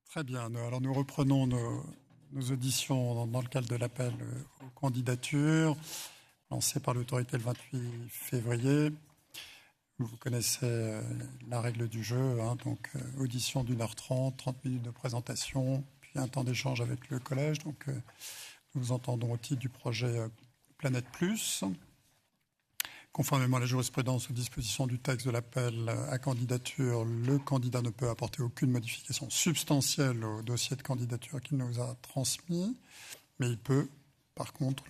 Très bien. Alors nous reprenons nos auditions dans le cadre de l'appel aux candidatures lancé par l'autorité le 28 février. Vous connaissez la règle du jeu, donc audition d'1h30, 30 minutes de présentation, puis un temps d'échange avec le collège. Donc nous vous entendons au titre du projet Planète Plus. Conformément à la jurisprudence aux dispositions du texte de l'appel à candidature, le candidat ne peut apporter aucune modification substantielle au dossier de candidature qu'il nous a transmis, mais il peut, par contre,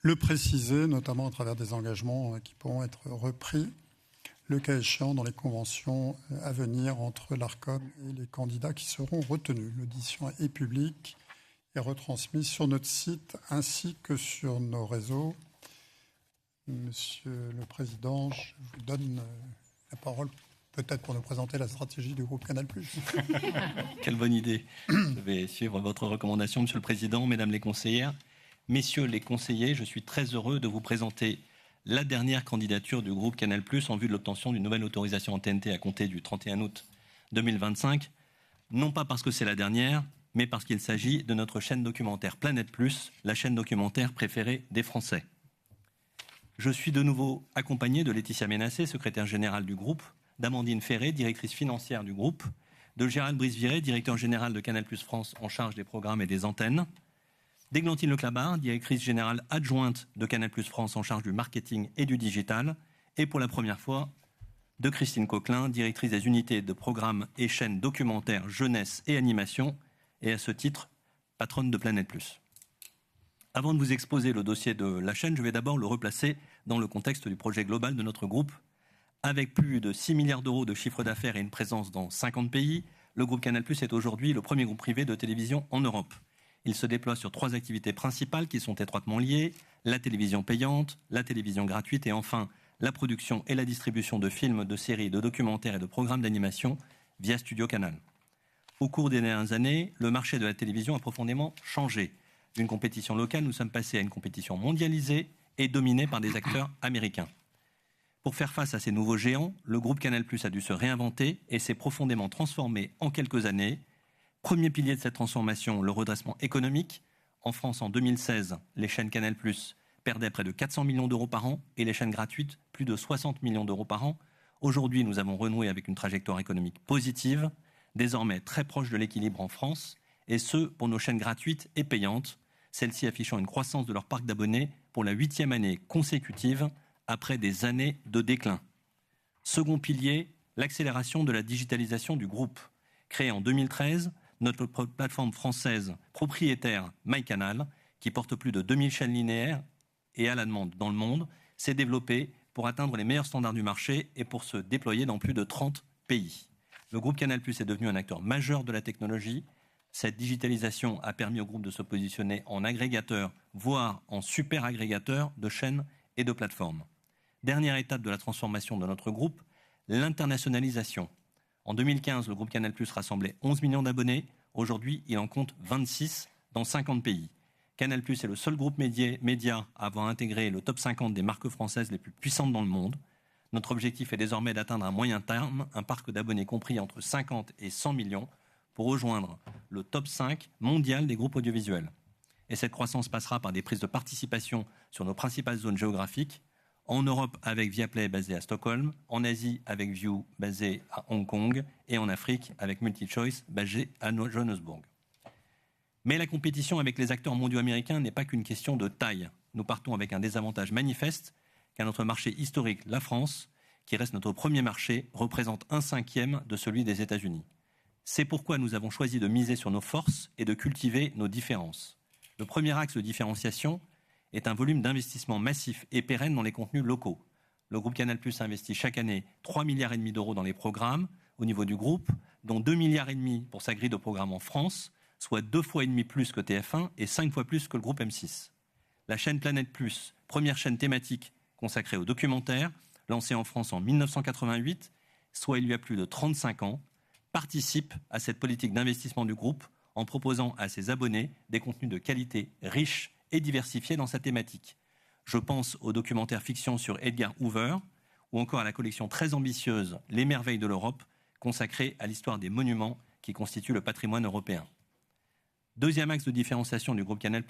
le préciser, notamment à travers des engagements qui pourront être repris, le cas échéant, dans les conventions à venir entre l'ARCOM et les candidats qui seront retenus. L'audition est publique et retransmise sur notre site ainsi que sur nos réseaux. Monsieur le Président, je vous donne la parole peut-être pour nous présenter la stratégie du groupe Canal+. Quelle bonne idée. Je vais suivre votre recommandation, Monsieur le Président, Mesdames les conseillères. Messieurs les conseillers, je suis très heureux de vous présenter la dernière candidature du groupe Canal+, en vue de l'obtention d'une nouvelle autorisation en TNT à compter du 31 août 2025. Non pas parce que c'est la dernière, mais parce qu'il s'agit de notre chaîne documentaire Planète+, la chaîne documentaire préférée des Français. Je suis de nouveau accompagné de Laetitia Ménassé, secrétaire générale du groupe, d'Amandine Ferré, directrice financière du groupe, de Gérald Brice-Viré, directeur général de Canal+ France en charge des programmes et des antennes, d'Églantine Leclabar, directrice générale adjointe de Canal+ France en charge du marketing et du digital, et pour la première fois, de Christine Coquelin, directrice des unités de programmes et chaînes documentaires, jeunesse et animation, et à ce titre, patronne de Planète+. Avant de vous exposer le dossier de la chaîne, je vais d'abord le replacer dans le contexte du projet global de notre groupe. Avec plus de 6 milliards d'euros de chiffre d'affaires et une présence dans 50 pays, le groupe Canal+ est aujourd'hui le premier groupe privé de télévision en Europe. Il se déploie sur 3 activités principales qui sont étroitement liées, la télévision payante, la télévision gratuite et enfin la production et la distribution de films, de séries, de documentaires et de programmes d'animation via Studio Canal. Au cours des dernières années, le marché de la télévision a profondément changé. D'une compétition locale, nous sommes passés à une compétition mondialisée et dominée par des acteurs américains. Pour faire face à ces nouveaux géants, le groupe Canal+ a dû se réinventer et s'est profondément transformé en quelques années. Premier pilier de cette transformation, le redressement économique. En France, en 2016, les chaînes Canal+ perdaient près de 400 millions d'euros par an et les chaînes gratuites, plus de 60 millions d'euros par an. Aujourd'hui, nous avons renoué avec une trajectoire économique positive, désormais très proche de l'équilibre en France, et ce, pour nos chaînes gratuites et payantes, celles-ci affichant une croissance de leur parc d'abonnés pour la 8e année consécutive après des années de déclin. Second pilier, l'accélération de la digitalisation du groupe. Créée en 2013, notre plateforme française propriétaire MyCanal, qui porte plus de 2000 chaînes linéaires et à la demande dans le monde, s'est développée pour atteindre les meilleurs standards du marché et pour se déployer dans plus de 30 pays. Le groupe Canal+ est devenu un acteur majeur de la technologie. Cette digitalisation a permis au groupe de se positionner en agrégateur, voire en super agrégateur de chaînes et de plateformes. Dernière étape de la transformation de notre groupe, l'internationalisation. En 2015, le groupe Canal+ rassemblait 11 millions d'abonnés. Aujourd'hui, il en compte 26 dans 50 pays. Canal+ est le seul groupe média à avoir intégré le top 50 des marques françaises les plus puissantes dans le monde. Notre objectif est désormais d'atteindre à moyen terme un parc d'abonnés compris entre 50 et 100 millions pour rejoindre le top 5 mondial des groupes audiovisuels. Et cette croissance passera par des prises de participation sur nos principales zones géographiques, en Europe avec Viaplay basé à Stockholm, en Asie avec Viu basé à Hong Kong et en Afrique avec MultiChoice basé à Johannesburg. Mais la compétition avec les acteurs mondiaux américains n'est pas qu'une question de taille. Nous partons avec un désavantage manifeste car notre marché historique, la France, qui reste notre premier marché, représente 1/5 de celui des États-Unis. C'est pourquoi nous avons choisi de miser sur nos forces et de cultiver nos différences. Le premier axe de différenciation est un volume d'investissement massif et pérenne dans les contenus locaux. Le groupe Canal+ investit chaque année 3,5 milliards d'euros dans les programmes au niveau du groupe, dont 2,5 milliards pour sa grille de programmes en France, soit 2,5 fois plus que TF1 et 5 fois plus que le groupe M6. La chaîne Planète+, première chaîne thématique consacrée aux documentaires, lancée en France en 1988, soit il y a plus de 35 ans, participe à cette politique d'investissement du groupe en proposant à ses abonnés des contenus de qualité riches et diversifiés dans sa thématique. Je pense au documentaire fiction sur Edgar Hoover ou encore à la collection très ambitieuse Les Merveilles de l'Europe, consacrée à l'histoire des monuments qui constituent le patrimoine européen. Deuxième axe de différenciation du groupe Canal+,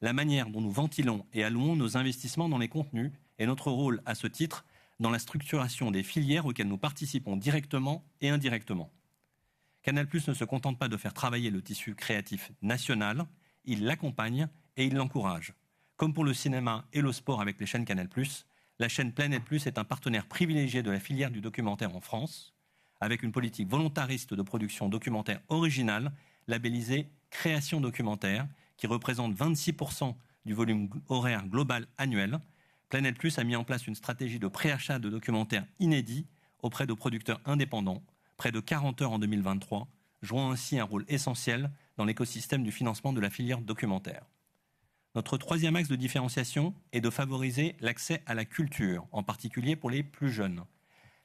la manière dont nous ventilons et allouons nos investissements dans les contenus et notre rôle, à ce titre, dans la structuration des filières auxquelles nous participons directement et indirectement. Canal+ ne se contente pas de faire travailler le tissu créatif national, il l'accompagne et il l'encourage. Comme pour le cinéma et le sport avec les chaînes Canal+, la chaîne Planète Plus est un partenaire privilégié de la filière du documentaire en France, avec une politique volontariste de production documentaire originale, labellisée Création documentaire, qui représente 26% du volume horaire global annuel. Planète Plus a mis en place une stratégie de préachat de documentaires inédits auprès de producteurs indépendants, près de 40 heures en 2023, jouant ainsi un rôle essentiel dans l'écosystème du financement de la filière documentaire. Notre troisième axe de différenciation est de favoriser l'accès à la culture, en particulier pour les plus jeunes.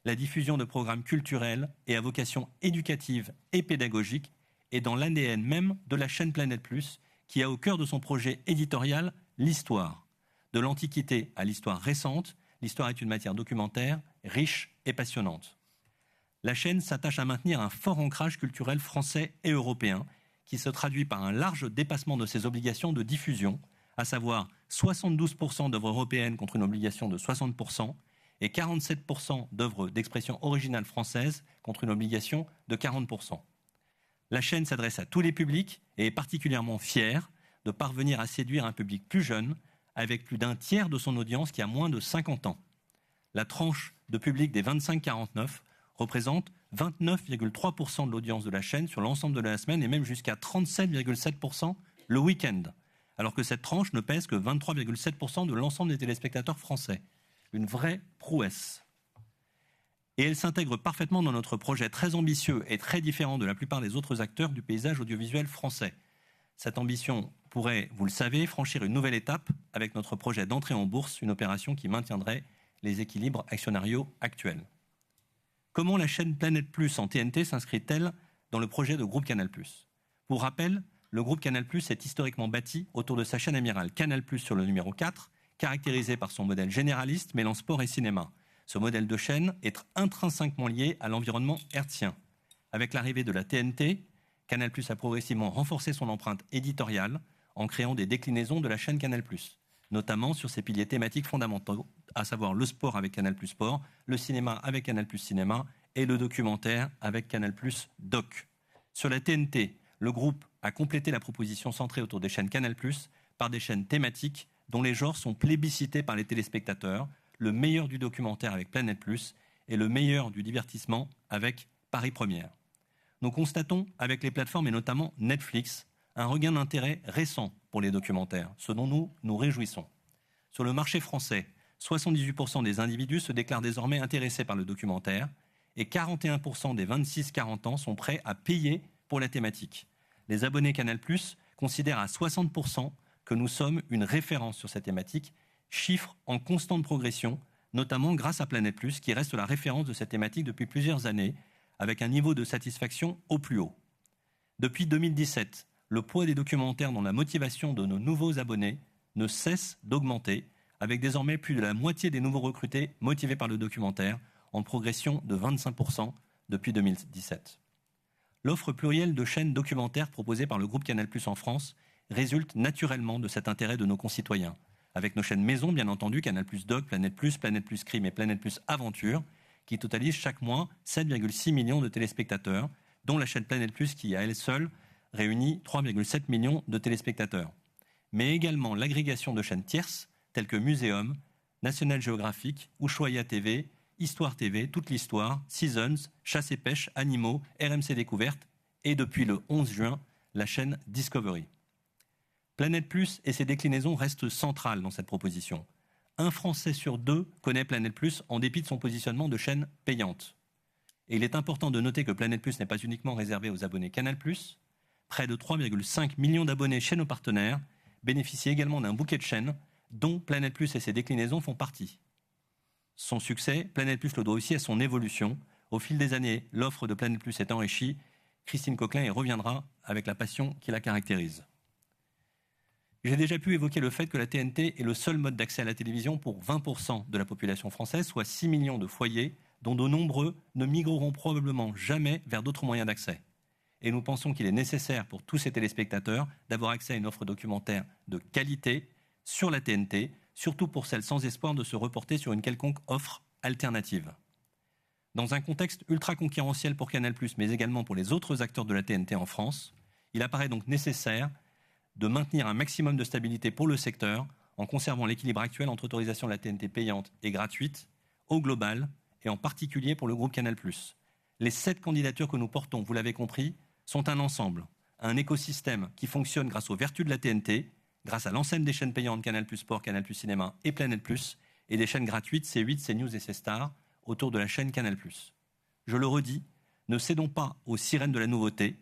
La diffusion de programmes culturels et à vocation éducative et pédagogique est dans l'ADN même de la chaîne Planète Plus, qui a au cœur de son projet éditorial l'histoire. De l'Antiquité à l'histoire récente, l'histoire est une matière documentaire riche et passionnante. La chaîne s'attache à maintenir un fort ancrage culturel français et européen, qui se traduit par un large dépassement de ses obligations de diffusion, à savoir 72% d'œuvres européennes contre une obligation de 60% et 47% d'œuvres d'expression originale française contre une obligation de 40%. La chaîne s'adresse à tous les publics et est particulièrement fière de parvenir à séduire un public plus jeune, avec plus d'un tiers de son audience qui a moins de 50 ans. La tranche de public des 25-49 représente 29,3% de l'audience de la chaîne sur l'ensemble de la semaine et même jusqu'à 37,7% le week-end, alors que cette tranche ne pèse que 23,7% de l'ensemble des téléspectateurs français. Une vraie prouesse. Et elle s'intègre parfaitement dans notre projet très ambitieux et très différent de la plupart des autres acteurs du paysage audiovisuel français. Cette ambition pourrait, vous le savez, franchir une nouvelle étape avec notre projet d'entrée en bourse, une opération qui maintiendrait les équilibres actionnariaux actuels. Comment la chaîne Planète Plus en TNT s'inscrit-elle dans le projet de groupe Canal+. Pour rappel, le groupe Canal+ est historiquement bâti autour de sa chaîne amiral Canal+ sur le numéro 4, caractérisé par son modèle généraliste mêlant sport et cinéma. Ce modèle de chaîne est intrinsèquement lié à l'environnement hertzien. Avec l'arrivée de la TNT, Canal+ a progressivement renforcé son empreinte éditoriale en créant des déclinaisons de la chaîne Canal+, notamment sur ses piliers thématiques fondamentaux, à savoir le sport avec Canal+ Sport, le cinéma avec Canal+ Cinéma et le documentaire avec Canal+ Doc. Sur la TNT, le groupe a complété la proposition centrée autour des chaînes Canal+, par des chaînes thématiques dont les genres sont plébiscités par les téléspectateurs, le meilleur du documentaire avec Planète Plus et le meilleur du divertissement avec Paris Première. Nous constatons avec les plateformes et notamment Netflix un regain d'intérêt récent pour les documentaires, ce dont nous nous réjouissons. Sur le marché français, 78% des individus se déclarent désormais intéressés par le documentaire et 41% des 26-40 ans sont prêts à payer pour la thématique. Les abonnés Canal+ considèrent à 60% que nous sommes une référence sur cette thématique, chiffre en constante progression, notamment grâce à Planète+, qui reste la référence de cette thématique depuis plusieurs années, avec un niveau de satisfaction au plus haut. Depuis 2017, le poids des documentaires dans la motivation de nos nouveaux abonnés ne cesse d'augmenter, avec désormais plus de la moitié des nouveaux recrutés motivés par le documentaire, en progression de 25% depuis 2017. L'offre plurielle de chaînes documentaires proposée par le groupe Canal+ en France résulte naturellement de cet intérêt de nos concitoyens, avec nos chaînes maison, bien entendu, Canal+ Doc, Planète+, Planète+ Crime et Planète+ Aventure, qui totalisent chaque mois 7,6 millions de téléspectateurs, dont la chaîne Planète+, qui à elle seule réunit 3,7 millions de téléspectateurs. Mais également l'agrégation de chaînes tierces, telles que Muséum, National Geographic, Ushuaïa TV, Histoire TV, Toute l'Histoire, Seasons, Chasse et Pêche, Animaux, RMC Découverte et depuis le 11 juin, la chaîne Discovery. Planète Plus et ses déclinaisons restent centrales dans cette proposition. Un Français sur deux connaît Planète Plus en dépit de son positionnement de chaîne payante. Et il est important de noter que Planète Plus n'est pas uniquement réservé aux abonnés Canal+. Près de 3,5 millions d'abonnés chez nos partenaires bénéficient également d'un bouquet de chaînes dont Planète Plus et ses déclinaisons font partie. Son succès, Planète Plus le doit aussi à son évolution. Au fil des années, l'offre de Planète Plus est enrichie. Christine Coquelin y reviendra avec la passion qui la caractérise. J'ai déjà pu évoquer le fait que la TNT est le seul mode d'accès à la télévision pour 20% de la population française, soit 6 millions de foyers, dont de nombreux ne migreront probablement jamais vers d'autres moyens d'accès. Et nous pensons qu'il est nécessaire pour tous ces téléspectateurs d'avoir accès à une offre documentaire de qualité sur la TNT, surtout pour celles sans espoir de se reporter sur une quelconque offre alternative. Dans un contexte ultra concurrentiel pour Canal+, mais également pour les autres acteurs de la TNT en France, il apparaît donc nécessaire de maintenir un maximum de stabilité pour le secteur en conservant l'équilibre actuel entre autorisation de la TNT payante et gratuite au global et en particulier pour le groupe Canal+. Les 7 candidatures que nous portons, vous l'avez compris, sont un ensemble, un écosystème qui fonctionne grâce aux vertus de la TNT, grâce à l'ensemble des chaînes payantes Canal+ Sport, Canal+ Cinéma et Planète+, et des chaînes gratuites C8, CNews et C-Star autour de la chaîne Canal+. Je le redis, ne cédons pas aux sirènes de la nouveauté.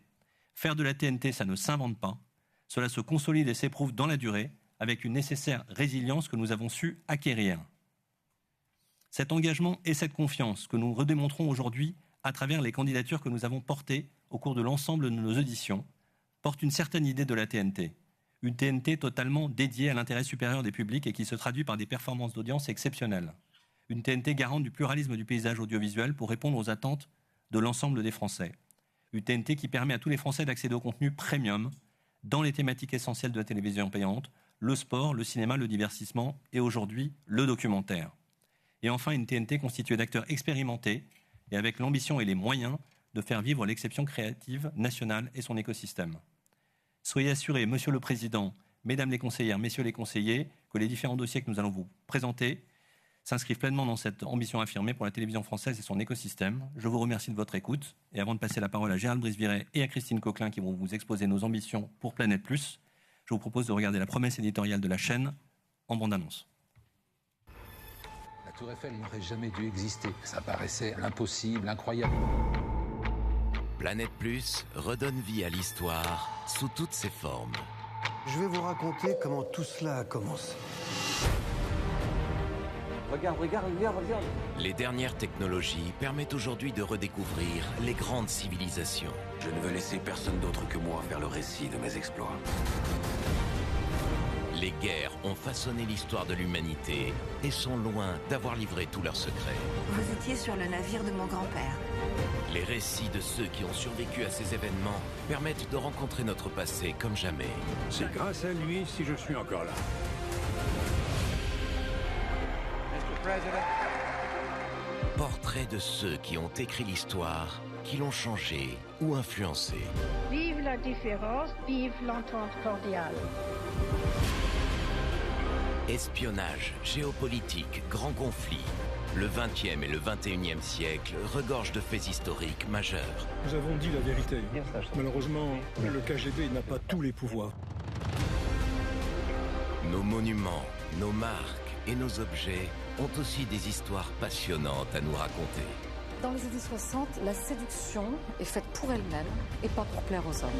Faire de la TNT, ça ne s'invente pas. Cela se consolide et s'éprouve dans la durée avec une nécessaire résilience que nous avons su acquérir. Cet engagement et cette confiance que nous redémontrons aujourd'hui à travers les candidatures que nous avons portées au cours de l'ensemble de nos auditions portent une certaine idée de la TNT. Une TNT totalement dédiée à l'intérêt supérieur des publics et qui se traduit par des performances d'audience exceptionnelles. Une TNT garante du pluralisme du paysage audiovisuel pour répondre aux attentes de l'ensemble des Français. Une TNT qui permet à tous les Français d'accéder au contenu premium dans les thématiques essentielles de la télévision payante, le sport, le cinéma, le divertissement et aujourd'hui le documentaire. Et enfin une TNT constituée d'acteurs expérimentés et avec l'ambition et les moyens de faire vivre l'exception créative nationale et son écosystème. Soyez assurés, Monsieur le Président, Mesdames les conseillères, Messieurs les conseillers, que les différents dossiers que nous allons vous présenter s'inscrivent pleinement dans cette ambition affirmée pour la télévision française et son écosystème. Je vous remercie de votre écoute. Et avant de passer la parole à Gérald Brice-Viret et à Christine Coquelin qui vont vous exposer nos ambitions pour Planète+, je vous propose de regarder la promesse éditoriale de la chaîne en bande-annonce. La Tour Eiffel n'aurait jamais dû exister. Ça paraissait impossible, incroyable. Planète Plus redonne vie à l'histoire sous toutes ses formes. Je vais vous raconter comment tout cela a commencé. Regarde. Les dernières technologies permettent aujourd'hui de redécouvrir les grandes civilisations. Je ne veux laisser personne d'autre que moi faire le récit de mes exploits. Les guerres ont façonné l'histoire de l'humanité et sont loin d'avoir livré tous leurs secrets. Vous étiez sur le navire de mon grand-père. Les récits de ceux qui ont survécu à ces événements permettent de rencontrer notre passé comme jamais. C'est grâce à lui si je suis encore là. Portrait de ceux qui ont écrit l'histoire, qui l'ont changée ou influencée. Vive la différence, vive l'entente cordiale. Espionnage, géopolitique, grands conflits. Le 20e et le 21e siècle regorgent de faits historiques majeurs. Nous avons dit la vérité. Malheureusement, le KGB n'a pas tous les pouvoirs. Nos monuments, nos marques et nos objets ont aussi des histoires passionnantes à nous raconter. Dans les années 60, la séduction est faite pour elle-même et pas pour plaire aux hommes.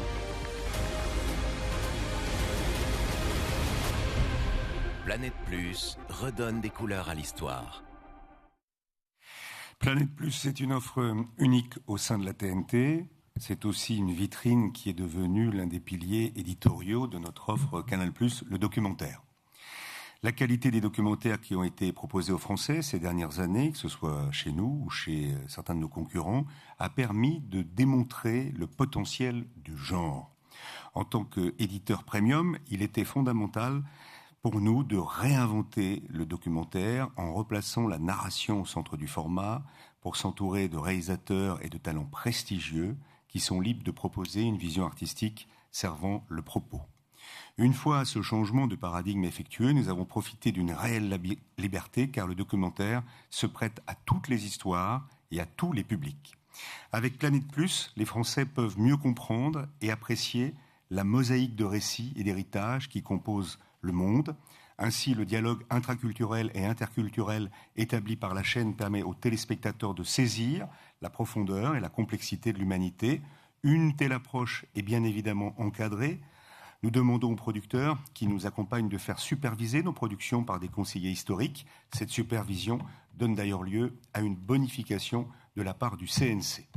Planète Plus redonne des couleurs à l'histoire. Planète Plus, c'est une offre unique au sein de la TNT. C'est aussi une vitrine qui est devenue l'un des piliers éditoriaux de notre offre Canal+, le documentaire. La qualité des documentaires qui ont été proposés aux Français ces dernières années, que ce soit chez nous ou chez certains de nos concurrents, a permis de démontrer le potentiel du genre. En tant qu'éditeur premium, il était fondamental pour nous de réinventer le documentaire en replaçant la narration au centre du format pour s'entourer de réalisateurs et de talents prestigieux qui sont libres de proposer une vision artistique servant le propos. Une fois ce changement de paradigme effectué, nous avons profité d'une réelle liberté car le documentaire se prête à toutes les histoires et à tous les publics. Avec Planète Plus, les Français peuvent mieux comprendre et apprécier la mosaïque de récits et d'héritages qui composent le monde. Ainsi, le dialogue intraculturel et interculturel établi par la chaîne permet aux téléspectateurs de saisir la profondeur et la complexité de l'humanité. Une telle approche est bien évidemment encadrée. Nous demandons aux producteurs qui nous accompagnent de faire superviser nos productions par des conseillers historiques. Cette supervision donne d'ailleurs lieu à une bonification de la part du CNC.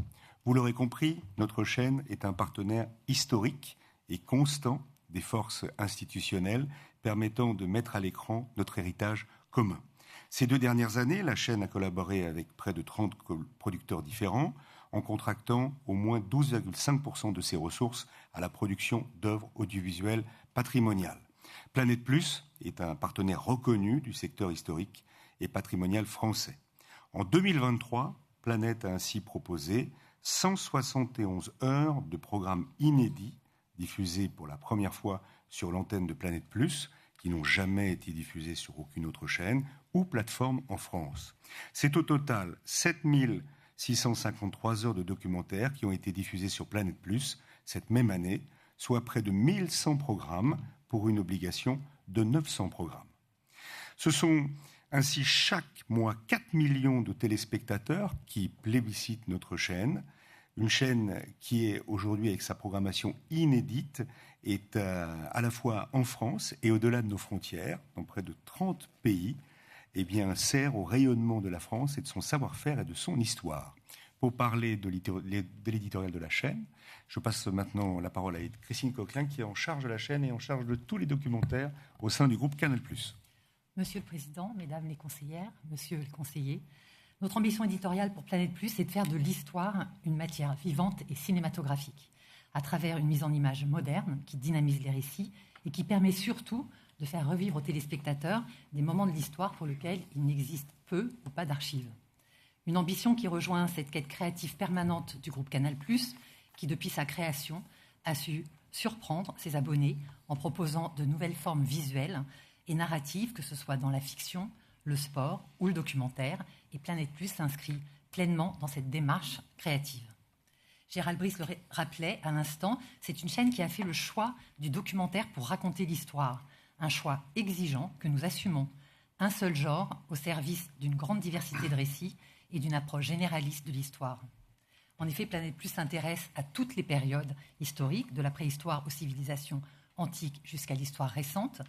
Vous l'aurez compris, notre chaîne est un partenaire historique et constant des forces institutionnelles permettant de mettre à l'écran notre héritage commun. Ces 2 dernières années, la chaîne a collaboré avec près de 30 producteurs différents, en contractant au moins 12,5% de ses ressources à la production d'œuvres audiovisuelles patrimoniales. Planète Plus est un partenaire reconnu du secteur historique et patrimonial français. En 2023, Planète a ainsi proposé 171 heures de programmes inédits diffusés pour la première fois sur l'antenne de Planète Plus, qui n'ont jamais été diffusés sur aucune autre chaîne ou plateforme en France. C'est au total 7653 heures de documentaires qui ont été diffusés sur Planète Plus cette même année, soit près de 1100 programmes pour une obligation de 900 programmes. Ce sont ainsi chaque mois 4 millions de téléspectateurs qui plébiscitent notre chaîne, une chaîne qui est aujourd'hui, avec sa programmation inédite, est à la fois en France et au-delà de nos frontières, dans près de 30 pays, eh bien, sert au rayonnement de la France et de son savoir-faire et de son histoire. Pour parler de l'éditorial de la chaîne, je passe maintenant la parole à Christine Coquelin, qui est en charge de la chaîne et en charge de tous les documentaires au sein du groupe Canal+. Monsieur le Président, Mesdames les conseillères, Monsieur le conseiller, notre ambition éditoriale pour Planète Plus est de faire de l'histoire une matière vivante et cinématographique, à travers une mise en image moderne qui dynamise les récits et qui permet surtout de faire revivre aux téléspectateurs des moments de l'histoire pour lesquels il n'existe peu ou pas d'archives. Une ambition qui rejoint cette quête créative permanente du groupe Canal+, qui depuis sa création a su surprendre ses abonnés en proposant de nouvelles formes visuelles et narratives, que ce soit dans la fiction, le sport ou le documentaire, et Planète Plus s'inscrit pleinement dans cette démarche créative. Gérald Brice le rappelait à l'instant, c'est une chaîne qui a fait le choix du documentaire pour raconter l'histoire, un choix exigeant que nous assumons, un seul genre au service d'une grande diversité de récits et d'une approche généraliste de l'histoire. En effet, Planète Plus s'intéresse à toutes les périodes historiques, de la préhistoire aux civilisations antiques jusqu'à l'histoire récente.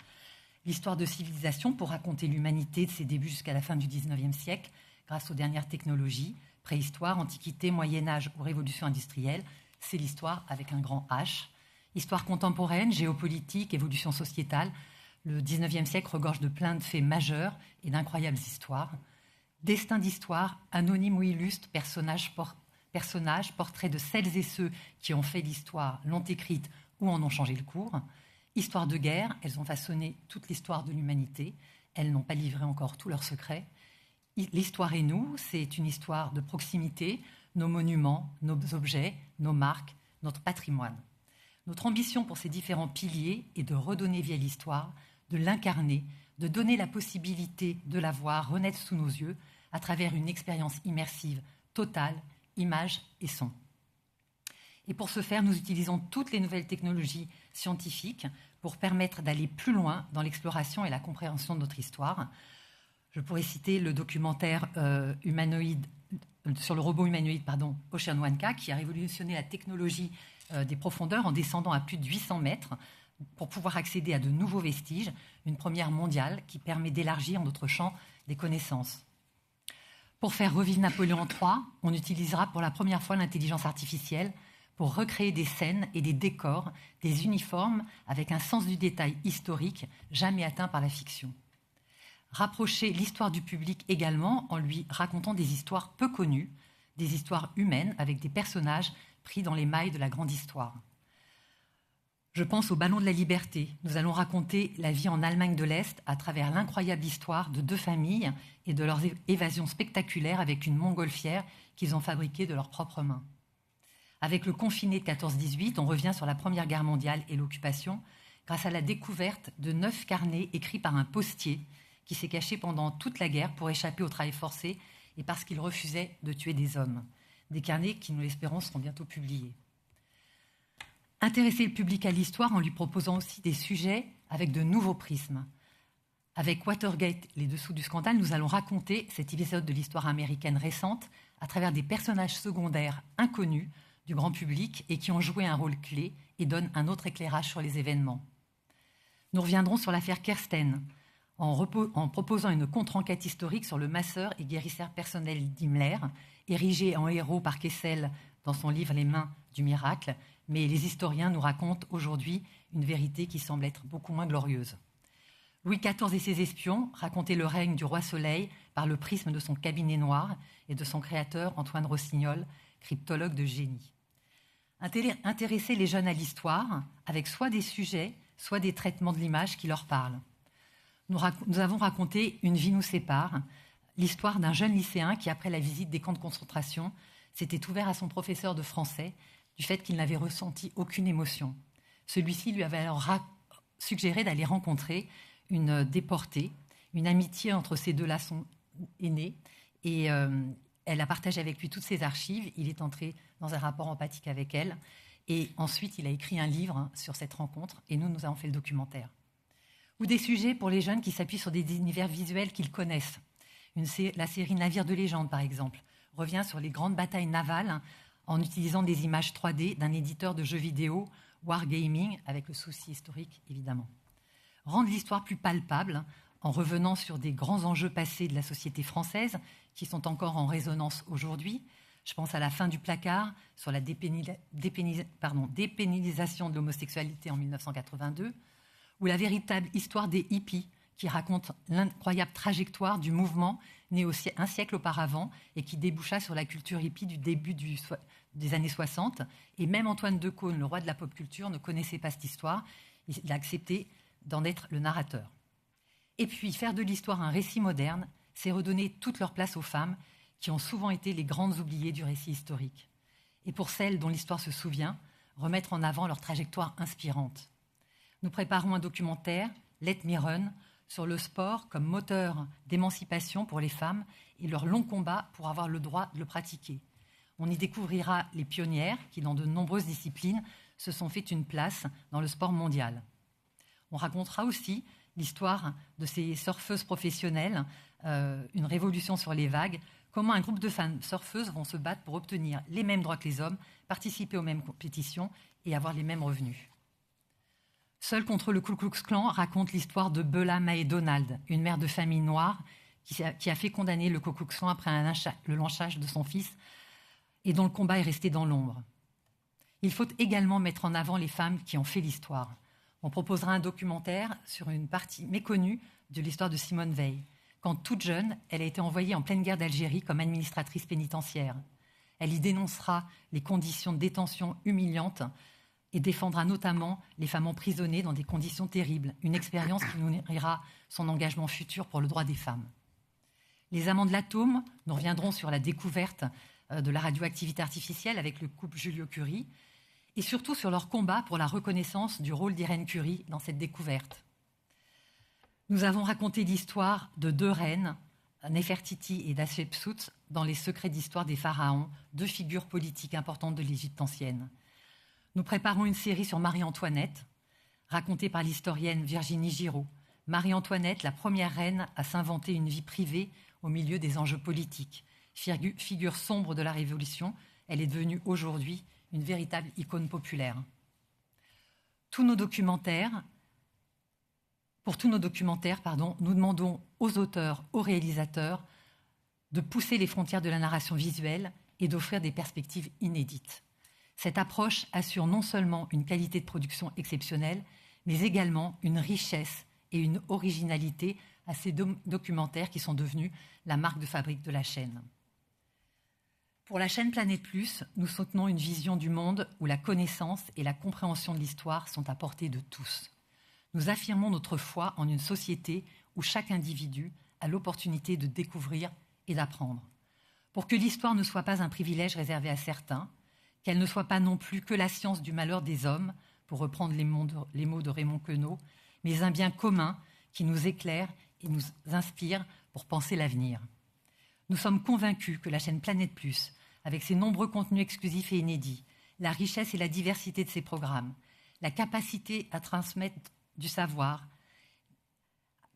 L'histoire de civilisation pour raconter l'humanité de ses débuts jusqu'à la fin du XIXe siècle, grâce aux dernières technologies, préhistoire, antiquité, Moyen-Âge ou révolution industrielle, c'est l'histoire avec un grand H. Histoire contemporaine, géopolitique, évolution sociétale, le XIXe siècle regorge de plein de faits majeurs et d'incroyables histoires. Destin d'histoire, anonyme ou illustre, personnages, portraits de celles et ceux qui ont fait l'histoire, l'ont écrite ou en ont changé le cours. Histoire de guerre, elles ont façonné toute l'histoire de l'humanité. Elles n'ont pas livré encore tous leurs secrets. L'histoire et nous, c'est une histoire de proximité, nos monuments, nos objets, nos marques, notre patrimoine. Notre ambition pour ces différents piliers est de redonner vie à l'histoire, de l'incarner, de donner la possibilité de la voir renaître sous nos yeux à travers une expérience immersive totale, images et son. Et pour ce faire, nous utilisons toutes les nouvelles technologies scientifiques pour permettre d'aller plus loin dans l'exploration et la compréhension de notre histoire. Je pourrais citer le documentaire sur le robot humanoïde Ocean One-K, qui a révolutionné la technologie des profondeurs en descendant à plus de 800 mètres pour pouvoir accéder à de nouveaux vestiges, une première mondiale qui permet d'élargir notre champ des connaissances. Pour faire revivre Napoléon III, on utilisera pour la première fois l'intelligence artificielle pour recréer des scènes et des décors, des uniformes avec un sens du détail historique jamais atteint par la fiction. Rapprocher l'histoire du public également en lui racontant des histoires peu connues, des histoires humaines avec des personnages pris dans les mailles de la grande histoire. Je pense au Ballon de la Liberté. Nous allons raconter la vie en Allemagne de l'Est à travers l'incroyable histoire de 2 familles et de leurs évasions spectaculaires avec une montgolfière qu'ils ont fabriquée de leurs propres mains. Avec le confiné de 14-18, on revient sur la Première Guerre mondiale et l'occupation grâce à la découverte de 9 carnets écrits par un postier qui s'est caché pendant toute la guerre pour échapper au travail forcé et parce qu'il refusait de tuer des hommes. Des carnets qui, nous l'espérons, seront bientôt publiés. Intéresser le public à l'histoire en lui proposant aussi des sujets avec de nouveaux prismes. Avec Watergate, les dessous du scandale, nous allons raconter cet épisode de l'histoire américaine récente à travers des personnages secondaires inconnus du grand public et qui ont joué un rôle clé et donnent un autre éclairage sur les événements. Nous reviendrons sur l'affaire Kersten en proposant une contre-enquête historique sur le masseur et guérisseur personnel d'Himmler, érigé en héros par Kessel dans son livre « Les mains du miracle », mais les historiens nous racontent aujourd'hui une vérité qui semble être beaucoup moins glorieuse. Louis XIV et ses espions racontaient le règne du roi Soleil par le prisme de son cabinet noir et de son créateur Antoine Rossignol, cryptologue de génie. Intéresser les jeunes à l'histoire avec soit des sujets, soit des traitements de l'image qui leur parlent. Nous avons raconté Une vie nous sépare, l'histoire d'un jeune lycéen qui, après la visite des camps de concentration, s'était ouvert à son professeur de français du fait qu'il n'avait ressenti aucune émotion. Celui-ci lui avait alors suggéré d'aller rencontrer une déportée. Une amitié entre ces deux-là est née et elle a partagé avec lui toutes ses archives. Il est entré dans un rapport empathique avec elle et ensuite il a écrit un livre sur cette rencontre et nous avons fait le documentaire. Ou des sujets pour les jeunes qui s'appuient sur des univers visuels qu'ils connaissent. La série Navires de légende, par exemple, revient sur les grandes batailles navales en utilisant des images 3D d'un éditeur de jeux vidéo, Wargaming, avec le souci historique, évidemment. Rendre l'histoire plus palpable en revenant sur des grands enjeux passés de la société française qui sont encore en résonance aujourd'hui. Je pense à La fin du placard, sur la dépénalisation de l'homosexualité en 1982, ou la véritable histoire des hippies, qui raconte l'incroyable trajectoire du mouvement né un siècle auparavant et qui déboucha sur la culture hippie du début des années 60. Et même Antoine Decaune, le roi de la pop culture, ne connaissait pas cette histoire. Il a accepté d'en être le narrateur. Et puis, faire de l'histoire un récit moderne, c'est redonner toute leur place aux femmes qui ont souvent été les grandes oubliées du récit historique. Et pour celles dont l'histoire se souvient, remettre en avant leur trajectoire inspirante. Nous préparons un documentaire, Let Me Run, sur le sport comme moteur d'émancipation pour les femmes et leur long combat pour avoir le droit de le pratiquer. On y découvrira les pionnières qui, dans de nombreuses disciplines, se sont fait une place dans le sport mondial. On racontera aussi l'histoire de ces surfeuses professionnelles, une révolution sur les vagues, comment un groupe de femmes surfeuses vont se battre pour obtenir les mêmes droits que les hommes, participer aux mêmes compétitions et avoir les mêmes revenus. Seul contre le Ku Klux Klan raconte l'histoire de Beulah Mae Donald, une mère de famille noire qui a fait condamner le Ku Klux Klan après le lynchage de son fils et dont le combat est resté dans l'ombre. Il faut également mettre en avant les femmes qui ont fait l'histoire. On proposera un documentaire sur une partie méconnue de l'histoire de Simone Veil. Quand toute jeune, elle a été envoyée en pleine guerre d'Algérie comme administratrice pénitentiaire. Elle y dénoncera les conditions de détention humiliantes et défendra notamment les femmes emprisonnées dans des conditions terribles, une expérience qui nourrira son engagement futur pour le droit des femmes. Les amants de l'atome, nous reviendrons sur la découverte de la radioactivité artificielle avec le couple Julio-Curie, et surtout sur leur combat pour la reconnaissance du rôle d'Irène Curie dans cette découverte. Nous avons raconté l'histoire de deux reines, Néfertiti et Hatshepsut, dans les secrets d'histoire des pharaons, deux figures politiques importantes de l'Égypte ancienne. Nous préparons une série sur Marie-Antoinette, racontée par l'historienne Virginie Giraud. Marie-Antoinette, la première reine à s'inventer une vie privée au milieu des enjeux politiques. Figure sombre de la Révolution, elle est devenue aujourd'hui une véritable icône populaire. Pour tous nos documentaires, nous demandons aux auteurs, aux réalisateurs, de pousser les frontières de la narration visuelle et d'offrir des perspectives inédites. Cette approche assure non seulement une qualité de production exceptionnelle, mais également une richesse et une originalité à ces documentaires qui sont devenus la marque de fabrique de la chaîne. Pour la chaîne Planète Plus, nous soutenons une vision du monde où la connaissance et la compréhension de l'histoire sont à portée de tous. Nous affirmons notre foi en une société où chaque individu a l'opportunité de découvrir et d'apprendre. Pour que l'histoire ne soit pas un privilège réservé à certains, qu'elle ne soit pas non plus que la science du malheur des hommes, pour reprendre les mots de Raymond Queneau, mais un bien commun qui nous éclaire et nous inspire pour penser l'avenir. Nous sommes convaincus que la chaîne Planète Plus, avec ses nombreux contenus exclusifs et inédits, la richesse et la diversité de ses programmes, la capacité à transmettre du savoir,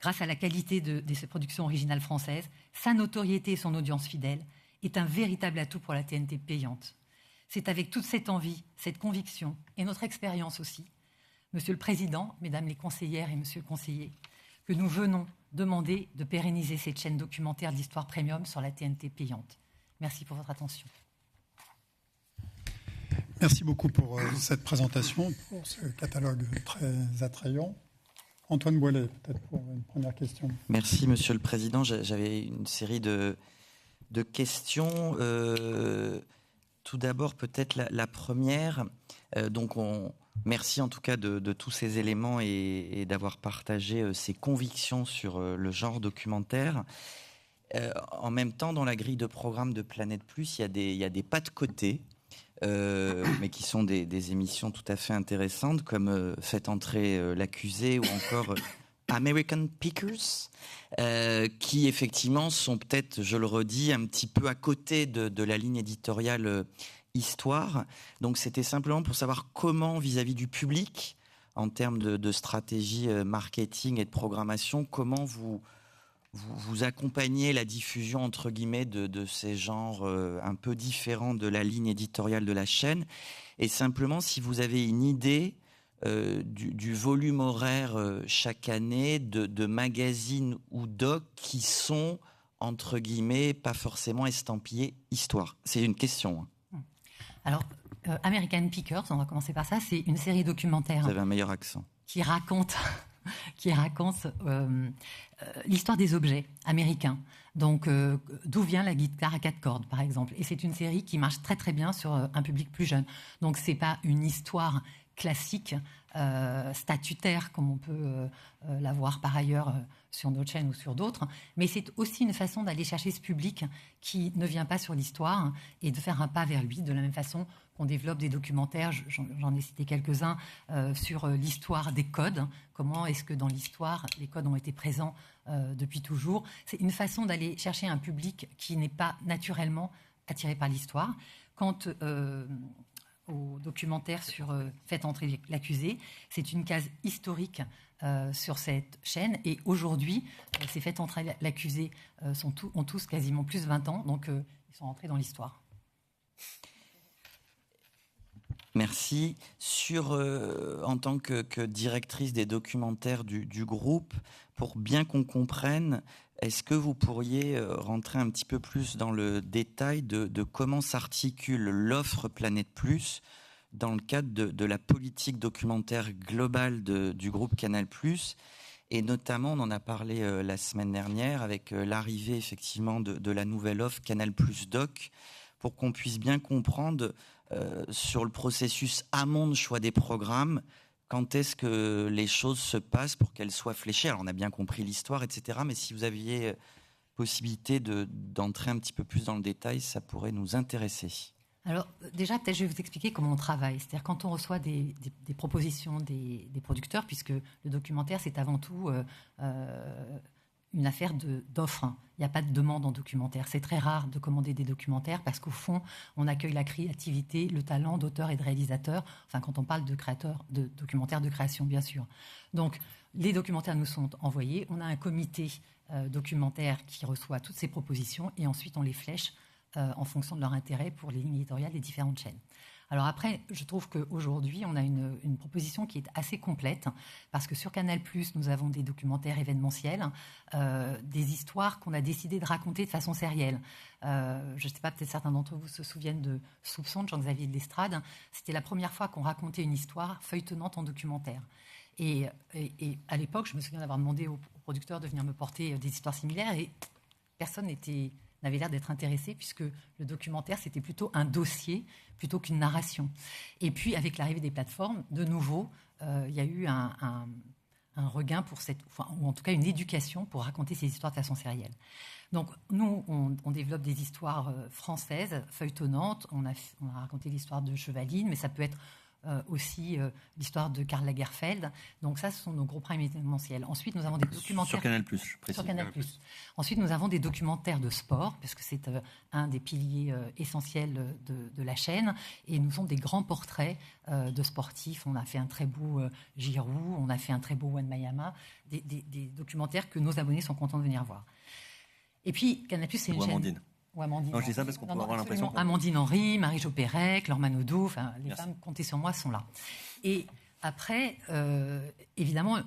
grâce à la qualité de ses productions originales françaises, sa notoriété et son audience fidèle, est un véritable atout pour la TNT payante. C'est avec toute cette envie, cette conviction et notre expérience aussi, Monsieur le Président, Mesdames les conseillères et Monsieur le conseiller, que nous venons demander de pérenniser cette chaîne documentaire d'histoire premium sur la TNT payante. Merci pour votre attention. Merci beaucoup pour cette présentation, pour ce catalogue très attrayant. Antoine Boilet, peut-être pour une première question. Merci, Monsieur le Président. J'avais une série de questions. Tout d'abord, peut-être la première. Merci en tout cas de tous ces éléments et d'avoir partagé ces convictions sur le genre documentaire. En même temps, dans la grille de programme de Planète Plus, il y a des pas de côté, mais qui sont des émissions tout à fait intéressantes, comme Faites entrer l'accusé ou encore American Pickers, qui effectivement sont peut-être, je le redis, un petit peu à côté de la ligne éditoriale histoire. Donc c'était simplement pour savoir comment, vis-à-vis du public, en termes de stratégie marketing et de programmation, comment vous accompagnez la diffusion, entre guillemets, de ces genres un peu différents de la ligne éditoriale de la chaîne, et simplement si vous avez une idée du volume horaire chaque année de magazines ou docs qui sont, entre guillemets, pas forcément estampillés histoire. C'est une question. Alors, American Pickers, on va commencer par ça, c'est une série documentaire. Vous avez un meilleur accent. Qui raconte l'histoire des objets américains. Donc, d'où vient la guitare à 4 cordes, par exemple. Et c'est une série qui marche très très bien sur un public plus jeune. Donc, c'est pas une histoire classique, statutaire, comme on peut l'avoir par ailleurs sur notre chaîne ou sur d'autres, mais c'est aussi une façon d'aller chercher ce public qui ne vient pas sur l'histoire et de faire un pas vers lui, de la même façon qu'on développe des documentaires, j'en ai cité quelques-uns, sur l'histoire des codes, comment est-ce que dans l'histoire, les codes ont été présents depuis toujours. C'est une façon d'aller chercher un public qui n'est pas naturellement attiré par l'histoire. Quant au documentaire sur Faites entrer l'accusé, c'est une case historique sur cette chaîne, et aujourd'hui, ces Faites entrer l'accusé ont tous quasiment plus de 20 ans, donc ils sont rentrés dans l'histoire. Merci. En tant que directrice des documentaires du groupe, pour bien qu'on comprenne, est-ce que vous pourriez rentrer un petit peu plus dans le détail de comment s'articule l'offre Planète Plus dans le cadre de la politique documentaire globale du groupe Canal+, et notamment, on en a parlé la semaine dernière, avec l'arrivée effectivement de la nouvelle offre Canal+ Doc, pour qu'on puisse bien comprendre sur le processus amont de choix des programmes, quand est-ce que les choses se passent pour qu'elles soient fléchées. Alors on a bien compris l'histoire, etc., mais si vous aviez possibilité d'entrer un petit peu plus dans le détail, ça pourrait nous intéresser. Alors déjà, peut-être je vais vous expliquer comment on travaille. C'est-à-dire quand on reçoit des propositions des producteurs, puisque le documentaire c'est avant tout une affaire d'offres. Il n'y a pas de demande en documentaire. C'est très rare de commander des documentaires parce qu'au fond, on accueille la créativité, le talent d'auteurs et de réalisateurs. Enfin, quand on parle de créateurs, de documentaires de création, bien sûr. Donc, les documentaires nous sont envoyés. On a un comité documentaire qui reçoit toutes ces propositions et ensuite on les flèche en fonction de leur intérêt pour les lignes éditoriales des différentes chaînes. Alors après, je trouve qu'aujourd'hui, on a une proposition qui est assez complète, parce que sur Canal+, nous avons des documentaires événementiels, des histoires qu'on a décidé de raconter de façon sérielle. Je ne sais pas, peut-être certains d'entre vous se souviennent de Soupçon de Jean-Xavier de Lestrade. C'était la première fois qu'on racontait une histoire feuilletonnante en documentaire. Et à l'époque, je me souviens d'avoir demandé aux producteurs de venir me porter des histoires similaires, et personne n'avait l'air d'être intéressé, puisque le documentaire, c'était plutôt un dossier plutôt qu'une narration. Et puis, avec l'arrivée des plateformes, de nouveau, il y a eu un regain ou en tout cas une éducation pour raconter ces histoires de façon sérielle. Donc, nous, on développe des histoires françaises, feuilletonnantes. On a raconté l'histoire de Chevaline, mais ça peut être aussi l'histoire de Karl Lagerfeld. Donc ça, ce sont nos gros primes événementiels. Ensuite, nous avons des documentaires... Sur Canal+, je précise. Sur Canal+. Ensuite, nous avons des documentaires de sport, parce que c'est un des piliers essentiels de la chaîne. Et nous avons des grands portraits de sportifs. On a fait un très beau Giroud, on a fait un très beau Wembanyama, des documentaires que nos abonnés sont contents de venir voir. Et puis, Canal+, c'est une chaîne... Amandine. Non, je dis ça parce qu'on peut avoir l'impression... Amandine Henry, Marie-Jo Pérec, Laure Manodou, enfin, les femmes comptées sur moi sont là. Et après, évidemment,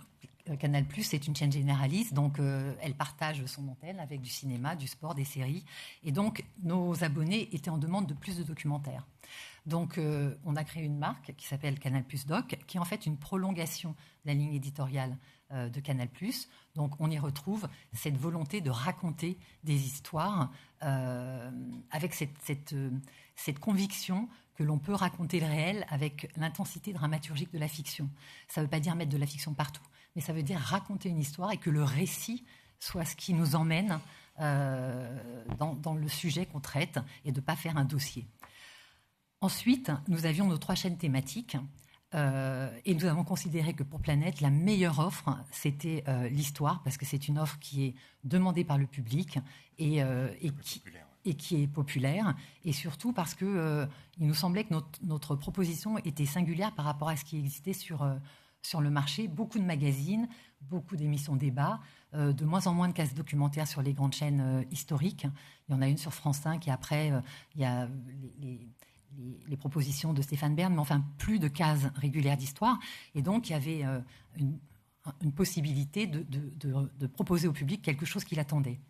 Canal+, c'est une chaîne généraliste, donc elle partage son antenne avec du cinéma, du sport, des séries. Et donc, nos abonnés étaient en demande de plus de documentaires. Donc, on a créé une marque qui s'appelle Canal+ Doc, qui est en fait une prolongation de la ligne éditoriale de Canal+. Donc on y retrouve cette volonté de raconter des histoires avec cette conviction que l'on peut raconter le réel avec l'intensité dramaturgique de la fiction. Ça ne veut pas dire mettre de la fiction partout, mais ça veut dire raconter une histoire et que le récit soit ce qui nous emmène dans le sujet qu'on traite et de ne pas faire un dossier. Ensuite, nous avions nos 3 chaînes thématiques et nous avons considéré que pour Planète, la meilleure offre, c'était l'histoire, parce que c'est une offre qui est demandée par le public et qui est populaire, et surtout parce qu'il nous semblait que notre proposition était singulière par rapport à ce qui existait sur le marché. Beaucoup de magazines, beaucoup d'émissions débat, de moins en moins de cases documentaires sur les grandes chaînes historiques. Il y en a une sur France 5 et après, il y a les propositions de Stéphane Bern, mais enfin plus de cases régulières d'histoire. Et donc, il y avait une possibilité de proposer au public quelque chose qu'il attendait.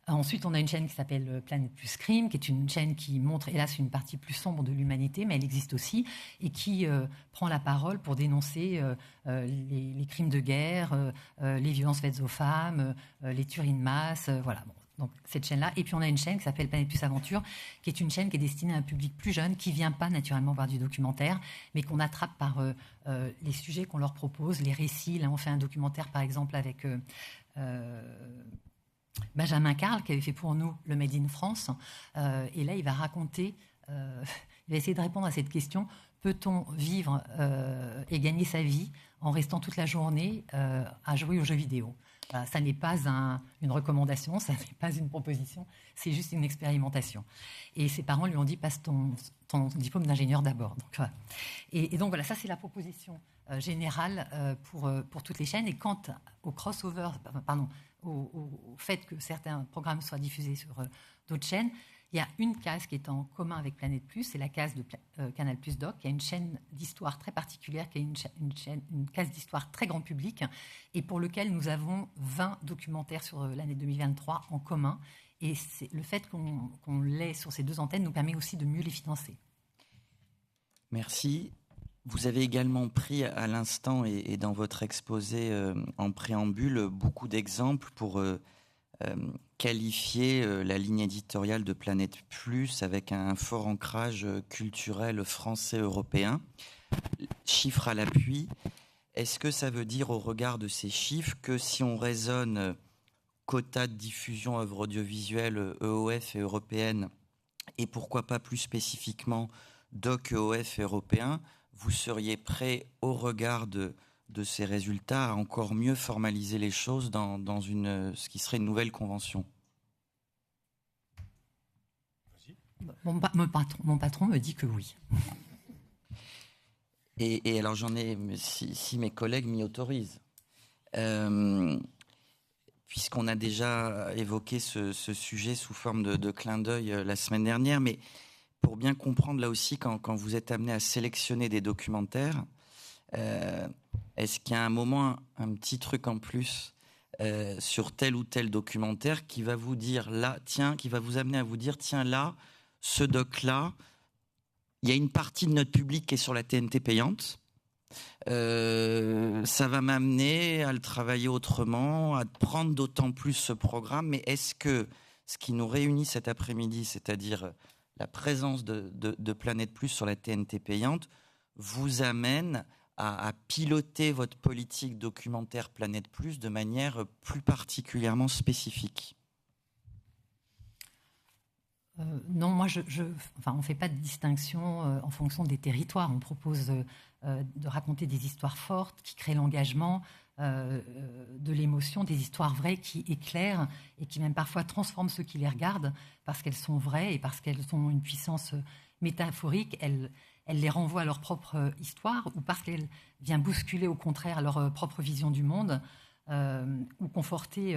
Ensuite, on a une chaîne qui s'appelle Planète Plus Crime, qui est une chaîne qui montre, hélas, une partie plus sombre de l'humanité, mais elle existe aussi, et qui prend la parole pour dénoncer les crimes de guerre, les violences faites aux femmes, les tueries de masse, voilà. Bon. Donc, cette chaîne-là. Et puis, on a une chaîne qui s'appelle Planète Plus Aventure, qui est une chaîne qui est destinée à un public plus jeune, qui ne vient pas naturellement voir du documentaire, mais qu'on attrape par les sujets qu'on leur propose, les récits. Là, on fait un documentaire, par exemple, avec Benjamin Carl, qui avait fait pour nous le Made in France. Et là, il va raconter, il va essayer de répondre à cette question: peut-on vivre et gagner sa vie en restant toute la journée à jouer aux jeux vidéo? Ça n'est pas une recommandation, ça n'est pas une proposition, c'est juste une expérimentation. Et ses parents lui ont dit: passe ton diplôme d'ingénieur d'abord. Donc, voilà. Et donc voilà, ça c'est la proposition générale pour toutes les chaînes. Et quant au crossover, au fait que certains programmes soient diffusés sur d'autres chaînes, il y a une case qui est en commun avec Planète Plus, c'est la case de Canal Plus Doc. Il y a une chaîne d'histoire très particulière, qui est une case d'histoire très grand public, et pour lequel nous avons 20 documentaires sur l'année 2023 en commun. Et le fait qu'on l'ait sur ces 2 antennes nous permet aussi de mieux les financer. Merci. Vous avez également pris à l'instant et dans votre exposé en préambule beaucoup d'exemples pour qualifier la ligne éditoriale de Planète Plus avec un fort ancrage culturel français-européen. Chiffres à l'appui, est-ce que ça veut dire, au regard de ces chiffres, que si on raisonne quota de diffusion œuvres audiovisuelles EOF et européenne, et pourquoi pas plus spécifiquement doc EOF européen, vous seriez prêt, au regard de ces résultats, à encore mieux formaliser les choses dans ce qui serait une nouvelle convention? Mon patron me dit que oui. Et alors j'en ai, si mes collègues m'y autorisent, puisqu'on a déjà évoqué ce sujet sous forme de clin d'œil la semaine dernière, mais pour bien comprendre là aussi, quand vous êtes amené à sélectionner des documentaires, est-ce qu'il y a un moment, un petit truc en plus sur tel ou tel documentaire qui va vous dire là, tiens, qui va vous amener à vous dire, tiens, là, ce doc-là, il y a une partie de notre public qui est sur la TNT payante. Ça va m'amener à le travailler autrement, à prendre d'autant plus ce programme. Mais est-ce que ce qui nous réunit cet après-midi, c'est-à-dire la présence de Planète Plus sur la TNT payante, vous amène à piloter votre politique documentaire Planète Plus de manière plus particulièrement spécifique? Non, moi, on ne fait pas de distinction en fonction des territoires. On propose de raconter des histoires fortes qui créent l'engagement, de l'émotion, des histoires vraies qui éclairent et qui même parfois transforment ceux qui les regardent parce qu'elles sont vraies et parce qu'elles ont une puissance métaphorique. Elles les renvoient à leur propre histoire ou parce qu'elles viennent bousculer au contraire leur propre vision du monde. Ou conforter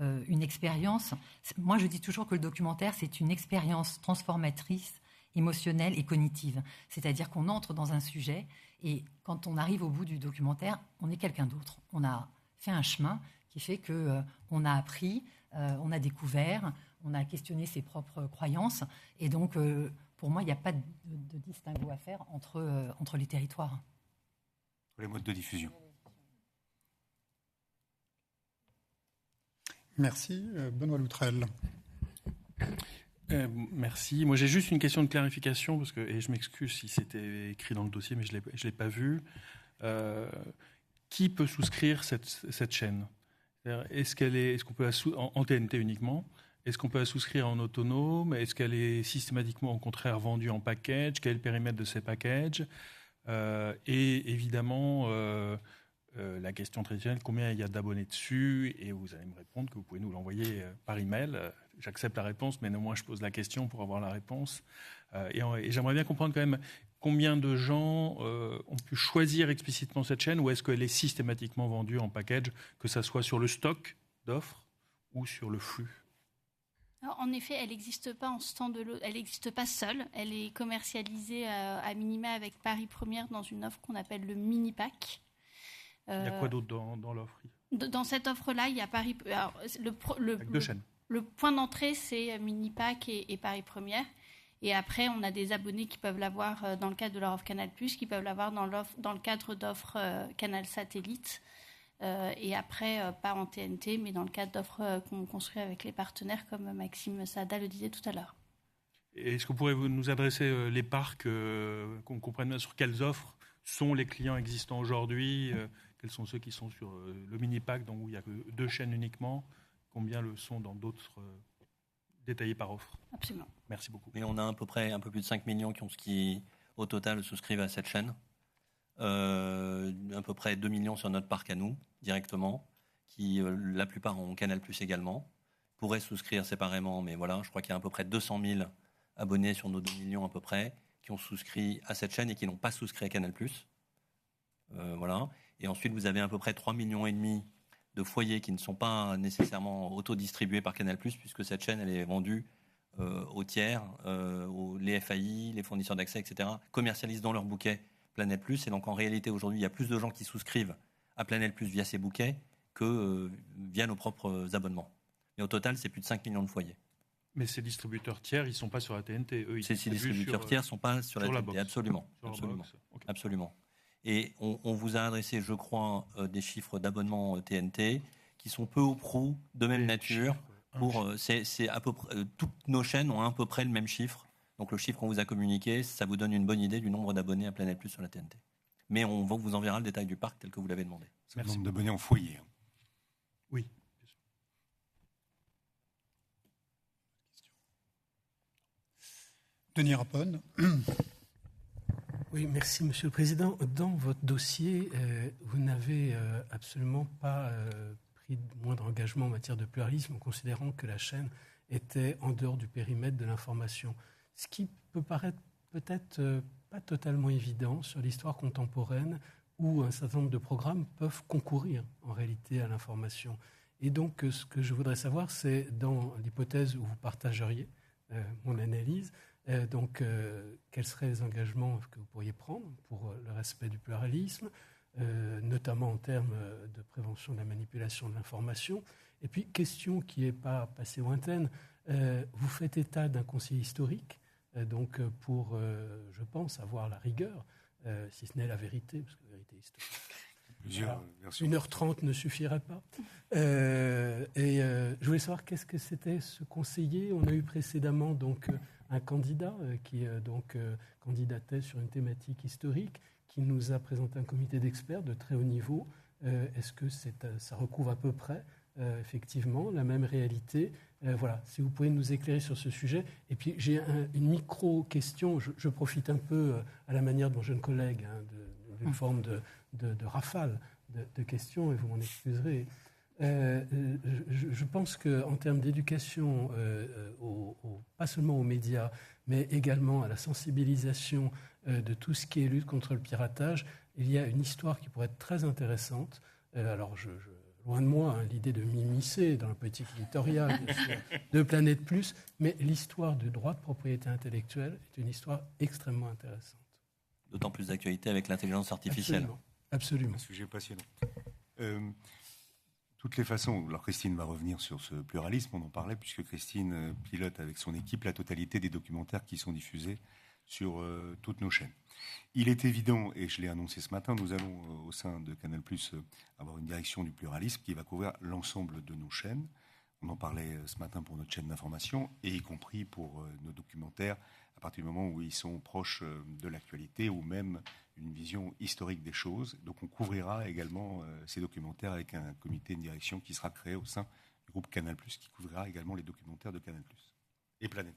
une expérience. Moi, je dis toujours que le documentaire, c'est une expérience transformatrice, émotionnelle et cognitive. C'est-à-dire qu'on entre dans un sujet et quand on arrive au bout du documentaire, on est quelqu'un d'autre. On a fait un chemin qui fait qu'on a appris, on a découvert, on a questionné ses propres croyances. Et donc, pour moi, il n'y a pas de distinguo à faire entre les territoires. Les modes de diffusion. Merci. Benoît Loutrel. Merci. Moi, j'ai juste une question de clarification, et je m'excuse si c'était écrit dans le dossier, mais je ne l'ai pas vu. Qui peut souscrire cette chaîne ? Est-ce qu'on peut en TNT uniquement ? Est-ce qu'on peut la souscrire en autonome ? Est-ce qu'elle est systématiquement, au contraire, vendue en package ? Quel est le périmètre de ces packages ? Et évidemment, la question traditionnelle, combien il y a d'abonnés dessus ? Et vous allez me répondre que vous pouvez nous l'envoyer par email. J'accepte la réponse, mais néanmoins, je pose la question pour avoir la réponse. Et j'aimerais bien comprendre quand même combien de gens ont pu choisir explicitement cette chaîne, ou est-ce qu'elle est systématiquement vendue en package, que ça soit sur le stock d'offres ou sur le flux ? Alors, en effet, elle n'existe pas en stand-alone, elle n'existe pas seule. Elle est commercialisée à minima avec Paris Première dans une offre qu'on appelle le mini-pack. Il y a quoi d'autre dans l'offre ? Dans cette offre-là, il y a Paris... Alors, avec deux chaînes. Le point d'entrée, c'est mini-pack et Paris Première. Et après, on a des abonnés qui peuvent l'avoir dans le cadre de leur offre Canal+, qui peuvent l'avoir dans le cadre d'offres Canal Satellite. Et après, pas en TNT, mais dans le cadre d'offres qu'on construit avec les partenaires, comme Maxime Saada le disait tout à l'heure. Est-ce que vous pourrez nous adresser les parcs, qu'on comprenne bien sur quelles offres sont les clients existants aujourd'hui, quels sont ceux qui sont sur le mini-pack, donc où il n'y a que deux chaînes uniquement, combien le sont dans d'autres détaillés par offre ? Absolument. Merci beaucoup. Mais on a à peu près un peu plus de 5 millions qui, au total, souscrivent à cette chaîne. À peu près 2 millions sur notre parc à nous, directement, qui, la plupart ont Canal+ également, pourraient souscrire séparément, mais voilà, je crois qu'il y a à peu près 200 000 abonnés sur nos 2 millions à peu près, qui ont souscrit à cette chaîne et qui n'ont pas souscrit à Canal+. Voilà. Et ensuite, vous avez à peu près 3,5 millions de foyers qui ne sont pas nécessairement autodistribués par Canal+, puisque cette chaîne, elle est vendue aux tiers, les FAI, les fournisseurs d'accès, etc., commercialisent dans leur bouquet Planète+. Et donc, en réalité, aujourd'hui, il y a plus de gens qui souscrivent à Planète+ via ces bouquets que via nos propres abonnements. Mais au total, c'est plus de 5 millions de foyers. Mais ces distributeurs tiers, ils ne sont pas sur la TNT. Eux, ces distributeurs tiers ne sont pas sur la TNT. Box. Absolument. Absolument. Okay. Absolument. Et on vous a adressé, je crois, des chiffres d'abonnement TNT qui sont peu ou prou de même nature. C'est à peu près, toutes nos chaînes ont à peu près le même chiffre. Donc le chiffre qu'on vous a communiqué, ça vous donne une bonne idée du nombre d'abonnés à Planète+ sur la TNT. Mais on vous enverra le détail du parc tel que vous l'avez demandé. C'est le nombre d'abonnés en foyer. Oui. Denis Rapone. Oui, merci Monsieur le Président. Dans votre dossier, vous n'avez absolument pas pris de moindre engagement en matière de pluralisme en considérant que la chaîne était en dehors du périmètre de l'information. Ce qui peut paraître peut-être pas totalement évident sur l'histoire contemporaine où un certain nombre de programmes peuvent concourir en réalité à l'information. Et donc, ce que je voudrais savoir, c'est dans l'hypothèse où vous partageriez mon analyse, quels seraient les engagements que vous pourriez prendre pour le respect du pluralisme, notamment en termes de prévention de la manipulation de l'information. Et puis, question qui n'est pas assez lointaine, vous faites état d'un conseil historique, pour, je pense, avoir la rigueur, si ce n'est la vérité, parce que la vérité historique. 1h30 ne suffirait pas. Je voulais savoir qu'est-ce que c'était ce conseiller. On a eu précédemment un candidat qui candidatait sur une thématique historique, qui nous a présenté un comité d'experts de très haut niveau. Est-ce que ça recouvre à peu près effectivement la même réalité? Voilà, si vous pouvez nous éclairer sur ce sujet. Et puis j'ai une micro-question, je profite un peu à la manière de mon jeune collègue, d'une forme de rafale de questions, et vous m'en excuserez. Je pense qu'en termes d'éducation, pas seulement aux médias, mais également à la sensibilisation de tout ce qui est lutte contre le piratage, il y a une histoire qui pourrait être très intéressante. Alors, loin de moi l'idée de m'immiscer dans la politique éditoriale de Planète+, mais l'histoire du droit de propriété intellectuelle est une histoire extrêmement intéressante. D'autant plus d'actualité avec l'intelligence artificielle. Absolument. Un sujet passionnant. Toutes les façons, alors Christine va revenir sur ce pluralisme, on en parlait, puisque Christine pilote avec son équipe la totalité des documentaires qui sont diffusés sur toutes nos chaînes. Il est évident, et je l'ai annoncé ce matin, nous allons au sein de Canal+, avoir une direction du pluralisme qui va couvrir l'ensemble de nos chaînes. On en parlait ce matin pour notre chaîne d'information, et y compris pour nos documentaires, à partir du moment où ils sont proches de l'actualité ou même une vision historique des choses. Donc on couvrira également ces documentaires avec un comité de direction qui sera créé au sein du groupe Canal+, qui couvrira également les documentaires de Canal+, et Planète+.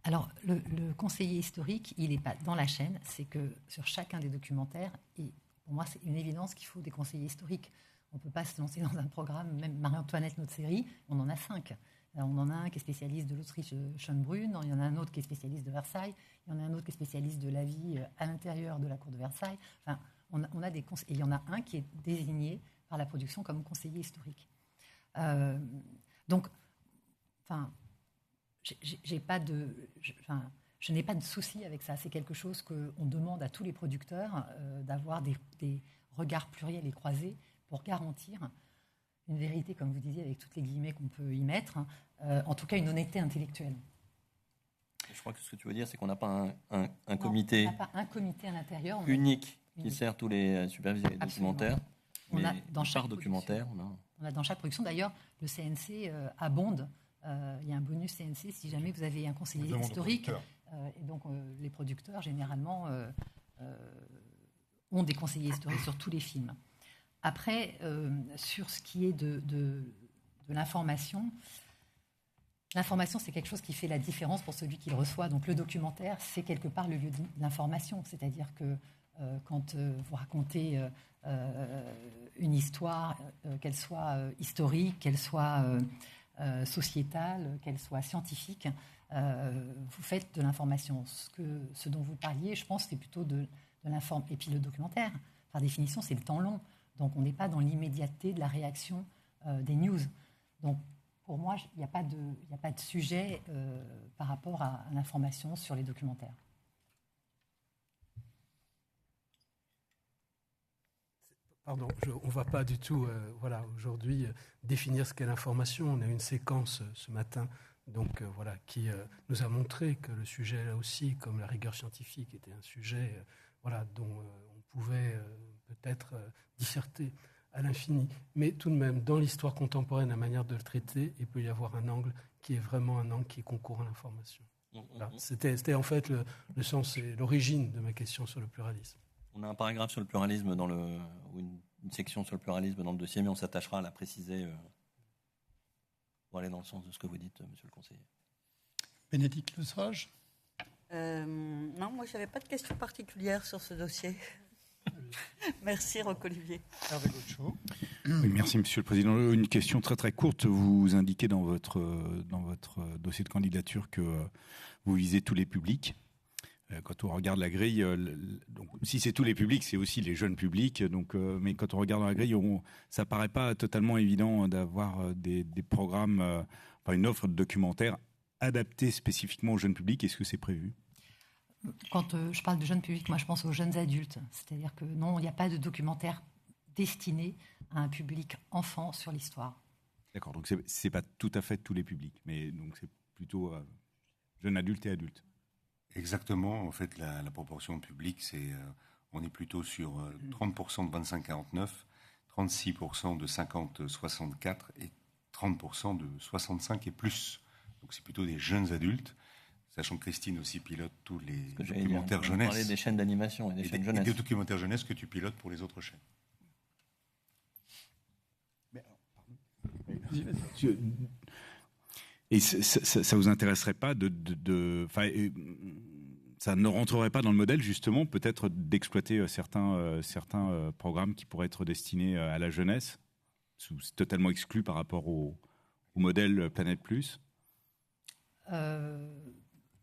Alors, le conseiller historique, il n'est pas dans la chaîne, c'est que sur chacun des documentaires, et pour moi, c'est une évidence qu'il faut des conseillers historiques. On ne peut pas se lancer dans un programme, même Marie-Antoinette, notre série, on en a 5. On en a un qui est spécialiste de l'Autriche, Schönbrunn, il y en a un autre qui est spécialiste de Versailles, il y en a un autre qui est spécialiste de la vie à l'intérieur de la cour de Versailles. Enfin, on a des et il y en a un qui est désigné par la production comme conseiller historique. Donc, enfin, je n'ai pas de souci avec ça. C'est quelque chose qu'on demande à tous les producteurs, d'avoir des regards pluriels et croisés pour garantir une vérité, comme vous disiez, avec toutes les guillemets qu'on peut y mettre, en tout cas une honnêteté intellectuelle. Je crois que ce que tu veux dire, c'est qu'on n'a pas un comité, on n'a pas un comité à l'intérieur unique qui sert tous les superviseurs des documentaires. On a dans chaque documentaire. On a dans chaque production. D'ailleurs, le CNC abonde. Il y a un bonus CNC si jamais vous avez un conseiller historique. Et donc, les producteurs, généralement, ont des conseillers historiques sur tous les films. Après, sur ce qui est de l'information, l'information, c'est quelque chose qui fait la différence pour celui qui le reçoit. Donc, le documentaire, c'est quelque part le lieu de l'information. C'est-à-dire que quand vous racontez une histoire, qu'elle soit historique, qu'elle soit sociétale, qu'elle soit scientifique, vous faites de l'information. Ce dont vous parliez, je pense, c'est plutôt de l'information. Et puis le documentaire, par définition, c'est le temps long. Donc on n'est pas dans l'immédiateté de la réaction des news. Donc pour moi, il n'y a pas de sujet par rapport à l'information sur les documentaires. Pardon, on ne va pas du tout aujourd'hui définir ce qu'est l'information. On a eu une séquence ce matin qui nous a montré que le sujet, là aussi, comme la rigueur scientifique, était un sujet dont on pouvait peut-être disserter à l'infini. Mais tout de même, dans l'histoire contemporaine, la manière de le traiter, il peut y avoir un angle qui est vraiment un angle qui concourt à l'information. Voilà. C'était en fait le sens et l'origine de ma question sur le pluralisme. On a un paragraphe sur le pluralisme ou une section sur le pluralisme dans le dossier, mais on s'attachera à la préciser pour aller dans le sens de ce que vous dites, monsieur le conseiller. Bénédicte Lesage. Non, moi, je n'avais pas de question particulière sur ce dossier. Merci, Roch-Olivier. Hervé Gaucho. Oui, merci, monsieur le président. Une question très très courte. Vous indiquez dans votre dossier de candidature que vous visez tous les publics. Quand on regarde la grille, donc, si c'est tous les publics, c'est aussi les jeunes publics. Donc, mais quand on regarde dans la grille, ça paraît pas totalement évident d'avoir des programmes, une offre de documentaires adaptée spécifiquement aux jeunes publics. Est-ce que c'est prévu ? Quand je parle de jeunes publics, moi je pense aux jeunes adultes. C'est-à-dire que non, il n'y a pas de documentaire destiné à un public enfant sur l'histoire. D'accord, donc c'est pas tout à fait tous les publics, mais donc c'est plutôt jeunes adultes et adultes. Exactement. En fait, la proportion de public, on est plutôt sur 30% de 25-49, 36% de 50-64 et 30% de 65 et plus. Donc c'est plutôt des jeunes adultes, sachant que Christine aussi pilote tous les documentaires jeunesse. On parlait des chaînes d'animation et des chaînes jeunesse. Et des documentaires jeunesse que tu pilotes pour les autres chaînes. Et ça vous intéresserait pas ça ne rentrerait pas dans le modèle justement peut-être d'exploiter certains programmes qui pourraient être destinés à la jeunesse, c'est totalement exclu par rapport au modèle Planète+.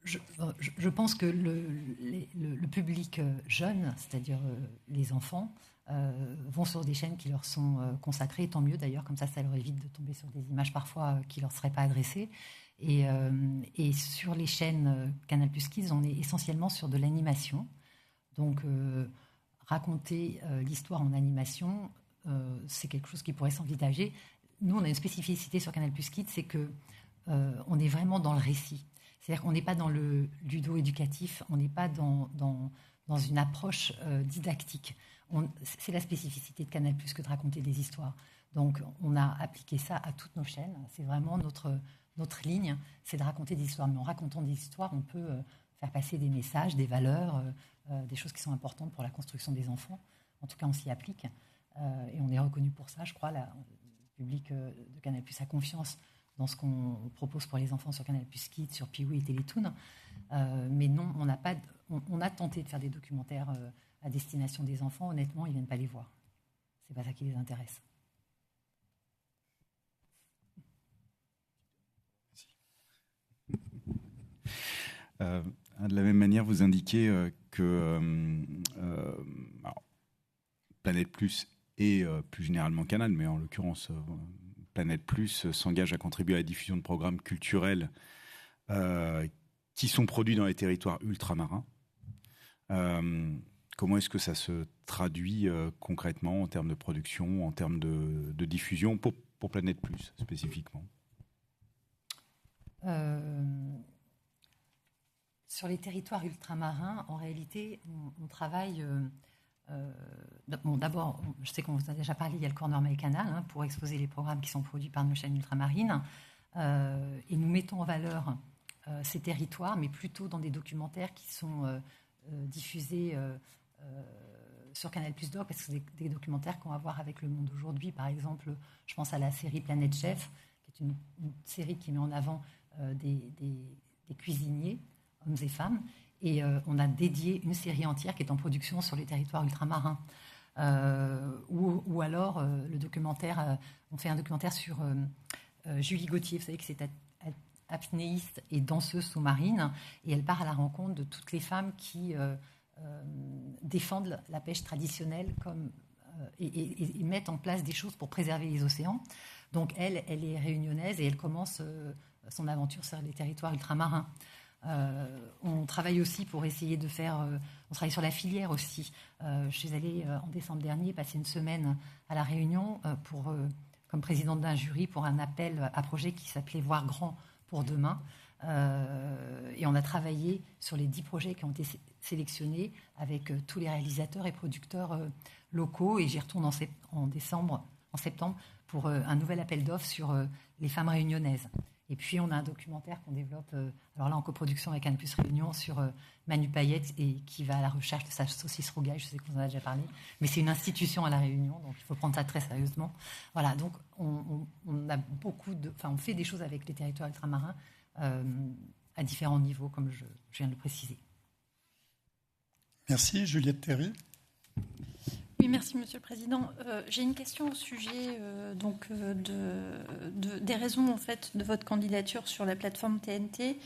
Je pense que le public jeune, c'est-à-dire les enfants, vont sur des chaînes qui leur sont consacrées, tant mieux d'ailleurs, comme ça leur évite de tomber sur des images parfois qui ne leur seraient pas adressées. Et sur les chaînes Canal+ Kids, on est essentiellement sur de l'animation. Donc raconter l'histoire en animation, c'est quelque chose qui pourrait s'envisager. Nous, on a une spécificité sur Canal+ Kids, c'est que on est vraiment dans le récit. C'est-à-dire qu'on n'est pas dans le ludo-éducatif, on n'est pas dans une approche didactique. C'est la spécificité de Canal+ que de raconter des histoires. Donc, on a appliqué ça à toutes nos chaînes. C'est vraiment notre ligne, c'est de raconter des histoires. Mais en racontant des histoires, on peut faire passer des messages, des valeurs, des choses qui sont importantes pour la construction des enfants. En tout cas, on s'y applique. Et on est reconnu pour ça, je crois. Le public de Canal+ a confiance dans ce qu'on propose pour les enfants sur Canal+ Kids, sur Piwi et Télétoon. Mais non, on a tenté de faire des documentaires à destination des enfants. Honnêtement, ils ne viennent pas les voir. C'est pas ça qui les intéresse. De la même manière, vous indiquez que Planète Plus et plus généralement Canal, mais en l'occurrence Planète Plus s'engage à contribuer à la diffusion de programmes culturels qui sont produits dans les territoires ultramarins. Comment est-ce que ça se traduit concrètement en termes de production, en termes de diffusion pour Planète Plus spécifiquement? Sur les territoires ultramarins, en réalité, on travaille... d'abord, je sais qu'on vous a déjà parlé, il y a le Corner My Canal pour exposer les programmes qui sont produits par nos chaînes ultramarines. Et nous mettons en valeur ces territoires, mais plutôt dans des documentaires qui sont diffusés sur Canal+ Doc, parce que c'est des documentaires qui ont à voir avec le monde aujourd'hui. Par exemple, je pense à la série Planète Chef, qui est une série qui met en avant des cuisiniers, hommes et femmes, et on a dédié une série entière qui est en production sur les territoires ultramarins. Ou alors, le documentaire, on fait un documentaire sur Julie Gauthier, vous savez que c'est apnéiste et danseuse sous-marine, et elle part à la rencontre de toutes les femmes qui défendent la pêche traditionnelle et mettent en place des choses pour préserver les océans. Donc elle est réunionnaise et elle commence son aventure sur les territoires ultramarins. On travaille aussi pour essayer de faire... on travaille sur la filière aussi. Je suis allée en décembre dernier passer une semaine à La Réunion comme présidente d'un jury pour un appel à projet qui s'appelait « Voir grand pour demain ». Et on a travaillé sur les 10 projets qui ont été sélectionnés avec tous les réalisateurs et producteurs locaux. Et j'y retourne en septembre pour un nouvel appel d'offres sur les femmes réunionnaises. Et puis, on a un documentaire qu'on développe, alors là, en coproduction avec Canal+ Réunion, sur Manu Payette, et qui va à la recherche de sa saucisse rougaille. Je sais qu'on en a déjà parlé, mais c'est une institution à La Réunion, donc il faut prendre ça très sérieusement. Voilà, donc on a on fait des choses avec les territoires ultramarins à différents niveaux, comme je viens de le préciser. Merci. Juliette Théry. Oui, merci Monsieur le Président. J'ai une question au sujet des raisons en fait de votre candidature sur la plateforme TNT.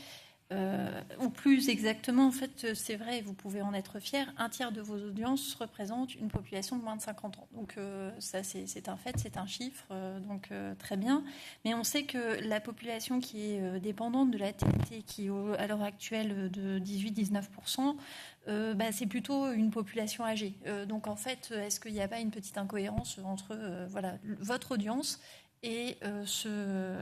Ou plus exactement, en fait, c'est vrai, vous pouvez en être fier, un tiers de vos audiences représente une population de moins de 50 ans. Donc ça, c'est un fait, c'est un chiffre, donc très bien. Mais on sait que la population qui est dépendante de la TNT, qui est à l'heure actuelle de 18-19%, c'est plutôt une population âgée. Donc en fait, est-ce qu'il n'y a pas une petite incohérence entre votre audience et ce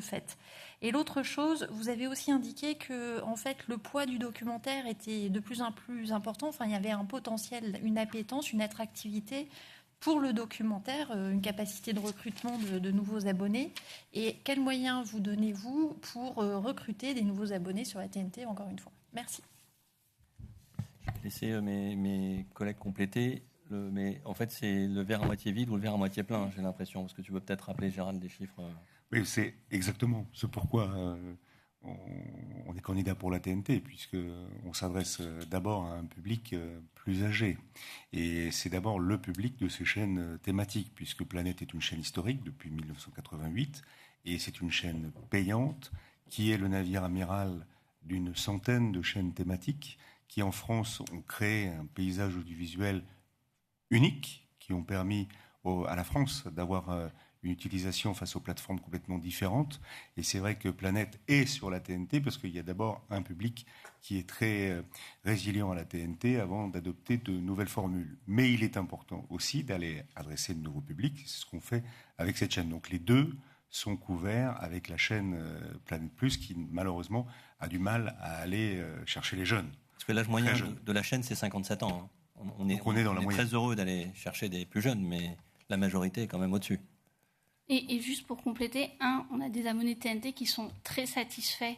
fait. Et l'autre chose, vous avez aussi indiqué que en fait, le poids du documentaire était de plus en plus important. Enfin, il y avait un potentiel, une appétence, une attractivité pour le documentaire, une capacité de recrutement de nouveaux abonnés. Et quels moyens vous donnez-vous pour recruter des nouveaux abonnés sur la TNT, encore une fois? Merci. Je vais laisser mes collègues compléter. Mais en fait, c'est le verre à moitié vide ou le verre à moitié plein, j'ai l'impression. Parce que tu veux peut-être rappeler, Gérald, des chiffres. Oui, c'est exactement ce pourquoi on est candidat pour la TNT, puisqu'on s'adresse d'abord à un public plus âgé. Et c'est d'abord le public de ces chaînes thématiques, puisque Planète est une chaîne historique depuis 1988, et c'est une chaîne payante qui est le navire amiral d'une centaine de chaînes thématiques qui, en France, ont créé un paysage audiovisuel uniques, qui ont permis à la France d'avoir une utilisation face aux plateformes complètement différentes. Et c'est vrai que Planète est sur la TNT parce qu'il y a d'abord un public qui est très résilient à la TNT avant d'adopter de nouvelles formules. Mais il est important aussi d'aller adresser de nouveaux publics. C'est ce qu'on fait avec cette chaîne. Donc les deux sont couverts avec la chaîne Planète Plus qui, malheureusement, a du mal à aller chercher les jeunes. Parce que l'âge moyen de la chaîne, c'est 57 ans. On est dans la moyenne. Très heureux d'aller chercher des plus jeunes, mais la majorité est quand même au-dessus. Et juste pour compléter, on a des abonnés TNT qui sont très satisfaits,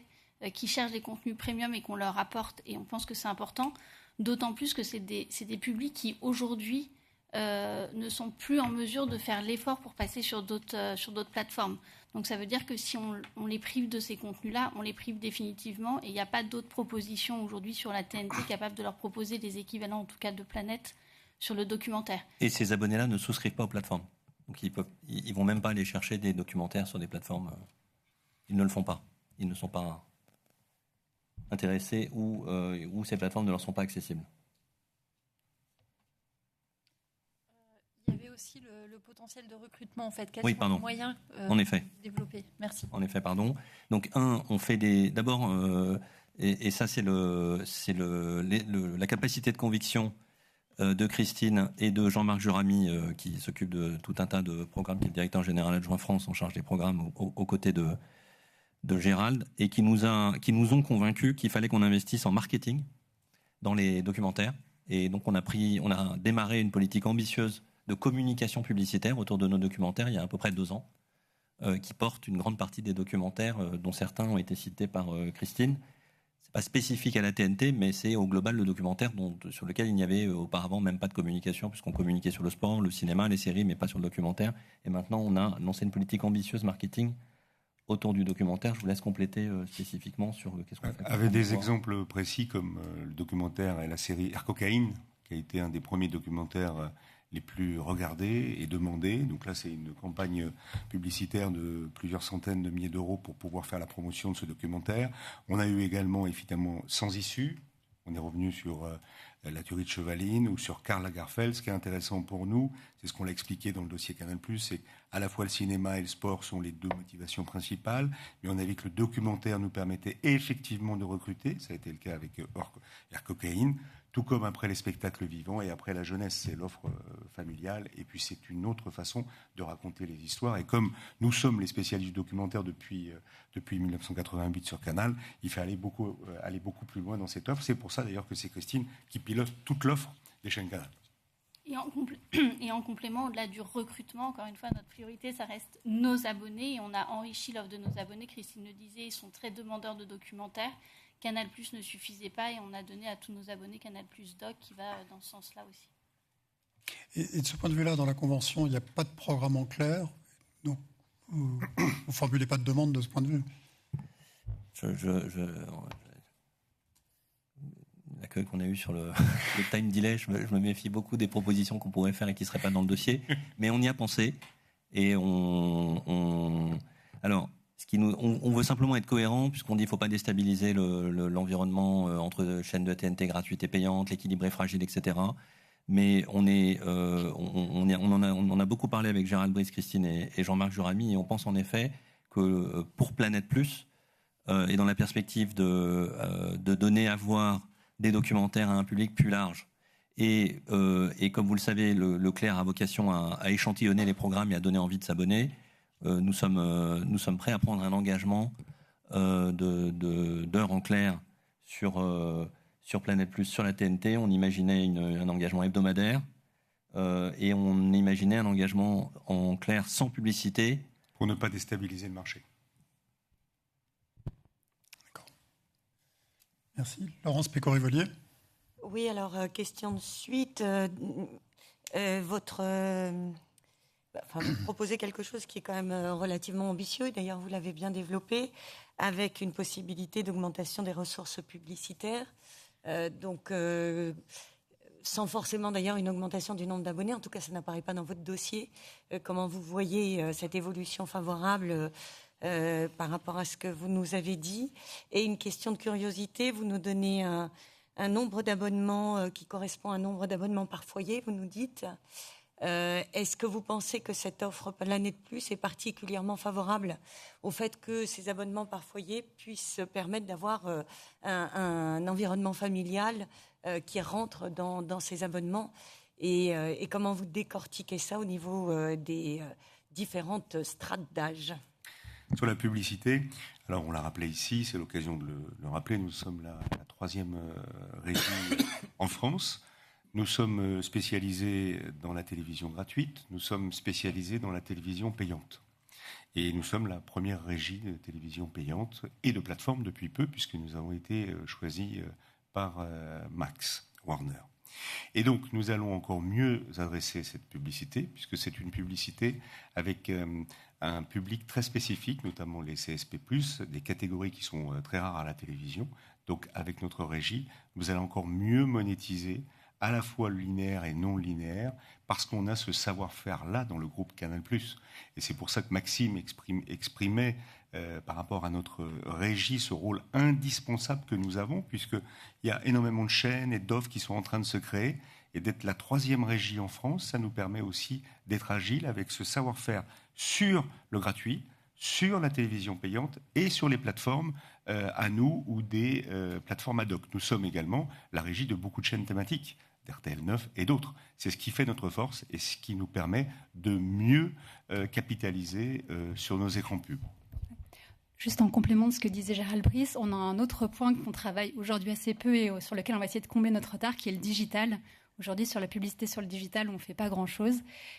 qui cherchent des contenus premium et qu'on leur apporte, et on pense que c'est important, d'autant plus que c'est des publics qui, aujourd'hui, ne sont plus en mesure de faire l'effort pour passer sur d'autres plateformes. Donc ça veut dire que si on les prive de ces contenus-là, on les prive définitivement, et il n'y a pas d'autres propositions aujourd'hui sur la TNT capables de leur proposer des équivalents, en tout cas de Planète, sur le documentaire. Et ces abonnés-là ne souscrivent pas aux plateformes. Donc ils vont même pas aller chercher des documentaires sur des plateformes. Ils ne le font pas. Ils ne sont pas intéressés ou ces plateformes ne leur sont pas accessibles. Il y avait aussi le potentiel de recrutement, en fait. Quels Oui, sont pardon. les moyens En effet. de développer? Merci. En effet, pardon. Donc, on fait d'abord, et ça, c'est la capacité de conviction de Christine et de Jean-Marc Juramy, qui s'occupe de tout un tas de programmes, qui est le directeur général adjoint France en charge des programmes aux côtés de Gérald, et qui nous ont convaincus qu'il fallait qu'on investisse en marketing dans les documentaires. Et donc, on a démarré une politique ambitieuse de communication publicitaire autour de nos documentaires il y a à peu près 2 ans, qui porte une grande partie des documentaires, dont certains ont été cités par Christine. C'est pas spécifique à la TNT, mais c'est au global le documentaire sur lequel il n'y avait auparavant même pas de communication, puisqu'on communiquait sur le sport, le cinéma, les séries, mais pas sur le documentaire. Et maintenant, on a lancé une politique ambitieuse marketing autour du documentaire. Je vous laisse compléter spécifiquement sur qu'est-ce qu'on fait. Avec des exemples précis comme le documentaire et la série Air Cocaïne, qui a été un des premiers documentaires les plus regardés et demandés. Donc là, c'est une campagne publicitaire de plusieurs centaines de milliers d'euros pour pouvoir faire la promotion de ce documentaire. On a eu également, évidemment, Sans issue. On est revenu sur la tuerie de Chevaline ou sur Karl Lagerfeld. Ce qui est intéressant pour nous, c'est ce qu'on l'a expliqué dans le dossier Canal+, c'est à la fois le cinéma et le sport sont les 2 motivations principales, mais on a vu que le documentaire nous permettait effectivement de recruter. Ça a été le cas avec Air Cocaïne, tout comme après les spectacles vivants et après la jeunesse, c'est l'offre familiale. Et puis c'est une autre façon de raconter les histoires. Et comme nous sommes les spécialistes du documentaire depuis 1988 sur Canal, il fait aller beaucoup plus loin dans cette offre. C'est pour ça d'ailleurs que c'est Christine qui pilote toute l'offre des chaînes Canal. Et en complément, au-delà du recrutement, encore une fois, notre priorité, ça reste nos abonnés. Et on a enrichi l'offre de nos abonnés. Christine le disait, ils sont très demandeurs de documentaires. Canal+ ne suffisait pas et on a donné à tous nos abonnés Canal+ Doc qui va dans ce sens-là aussi. Et de ce point de vue-là, dans la Convention, il n'y a pas de programme en clair. Donc, vous ne formulez pas de demande de ce point de vue. L'accueil qu'on a eu sur le time delay, je me méfie beaucoup des propositions qu'on pourrait faire et qui ne seraient pas dans le dossier. Mais on y a pensé. Et alors, on veut simplement être cohérent, puisqu'on dit qu'il ne faut pas déstabiliser l'environnement entre chaînes de TNT gratuites et payantes, l'équilibre est fragile, etc. Mais on en a beaucoup parlé avec Gérald Brice, Christine et Jean-Marc Juramy, et on pense en effet que pour Planète+, et dans la perspective de donner à voir des documentaires à un public plus large, et comme vous le savez, le Clair a vocation à échantillonner les programmes et à donner envie de s'abonner. Nous sommes prêts à prendre un engagement d'heures en clair sur Planète+, sur la TNT. On imaginait un engagement hebdomadaire et on imaginait un engagement en clair sans publicité. Pour ne pas déstabiliser le marché. D'accord. Merci. Laurence Péco-Rivolier. Oui, alors, question de suite. Vous proposez quelque chose qui est quand même relativement ambitieux, d'ailleurs vous l'avez bien développé, avec une possibilité d'augmentation des ressources publicitaires, sans forcément d'ailleurs une augmentation du nombre d'abonnés, en tout cas ça n'apparaît pas dans votre dossier. Comment vous voyez cette évolution favorable par rapport à ce que vous nous avez dit? Et une question de curiosité, vous nous donnez un nombre d'abonnements qui correspond à un nombre d'abonnements par foyer, vous nous dites. Est-ce que vous pensez que cette offre Planète+ est particulièrement favorable au fait que ces abonnements par foyer puissent permettre d'avoir un environnement familial qui rentre dans ces abonnements et comment vous décortiquez ça au niveau des différentes strates d'âge? Sur la publicité, alors on l'a rappelé ici, c'est l'occasion de le rappeler, nous sommes la 3e régie en France. Nous sommes spécialisés dans la télévision gratuite, nous sommes spécialisés dans la télévision payante. Et nous sommes la première régie de télévision payante et de plateforme depuis peu, puisque nous avons été choisis par Max Warner. Et donc, nous allons encore mieux adresser cette publicité, puisque c'est une publicité avec un public très spécifique, notamment les CSP+, des catégories qui sont très rares à la télévision. Donc, avec notre régie, nous allons encore mieux monétiser à la fois linéaire et non linéaire, parce qu'on a ce savoir-faire-là dans le groupe Canal+. Et c'est pour ça que Maxime exprimait, par rapport à notre régie, ce rôle indispensable que nous avons, puisqu'il y a énormément de chaînes et d'offres qui sont en train de se créer, et d'être la 3e régie en France, ça nous permet aussi d'être agile avec ce savoir-faire sur le gratuit, sur la télévision payante et sur les plateformes à nous ou des plateformes ad hoc. Nous sommes également la régie de beaucoup de chaînes thématiques, d'RTL9 et d'autres. C'est ce qui fait notre force et ce qui nous permet de mieux capitaliser sur nos écrans pubs. Juste en complément de ce que disait Gérald Brice, on a un autre point qu'on travaille aujourd'hui assez peu et sur lequel on va essayer de combler notre retard, qui est le digital. Aujourd'hui, sur la publicité sur le digital, on ne fait pas grand-chose.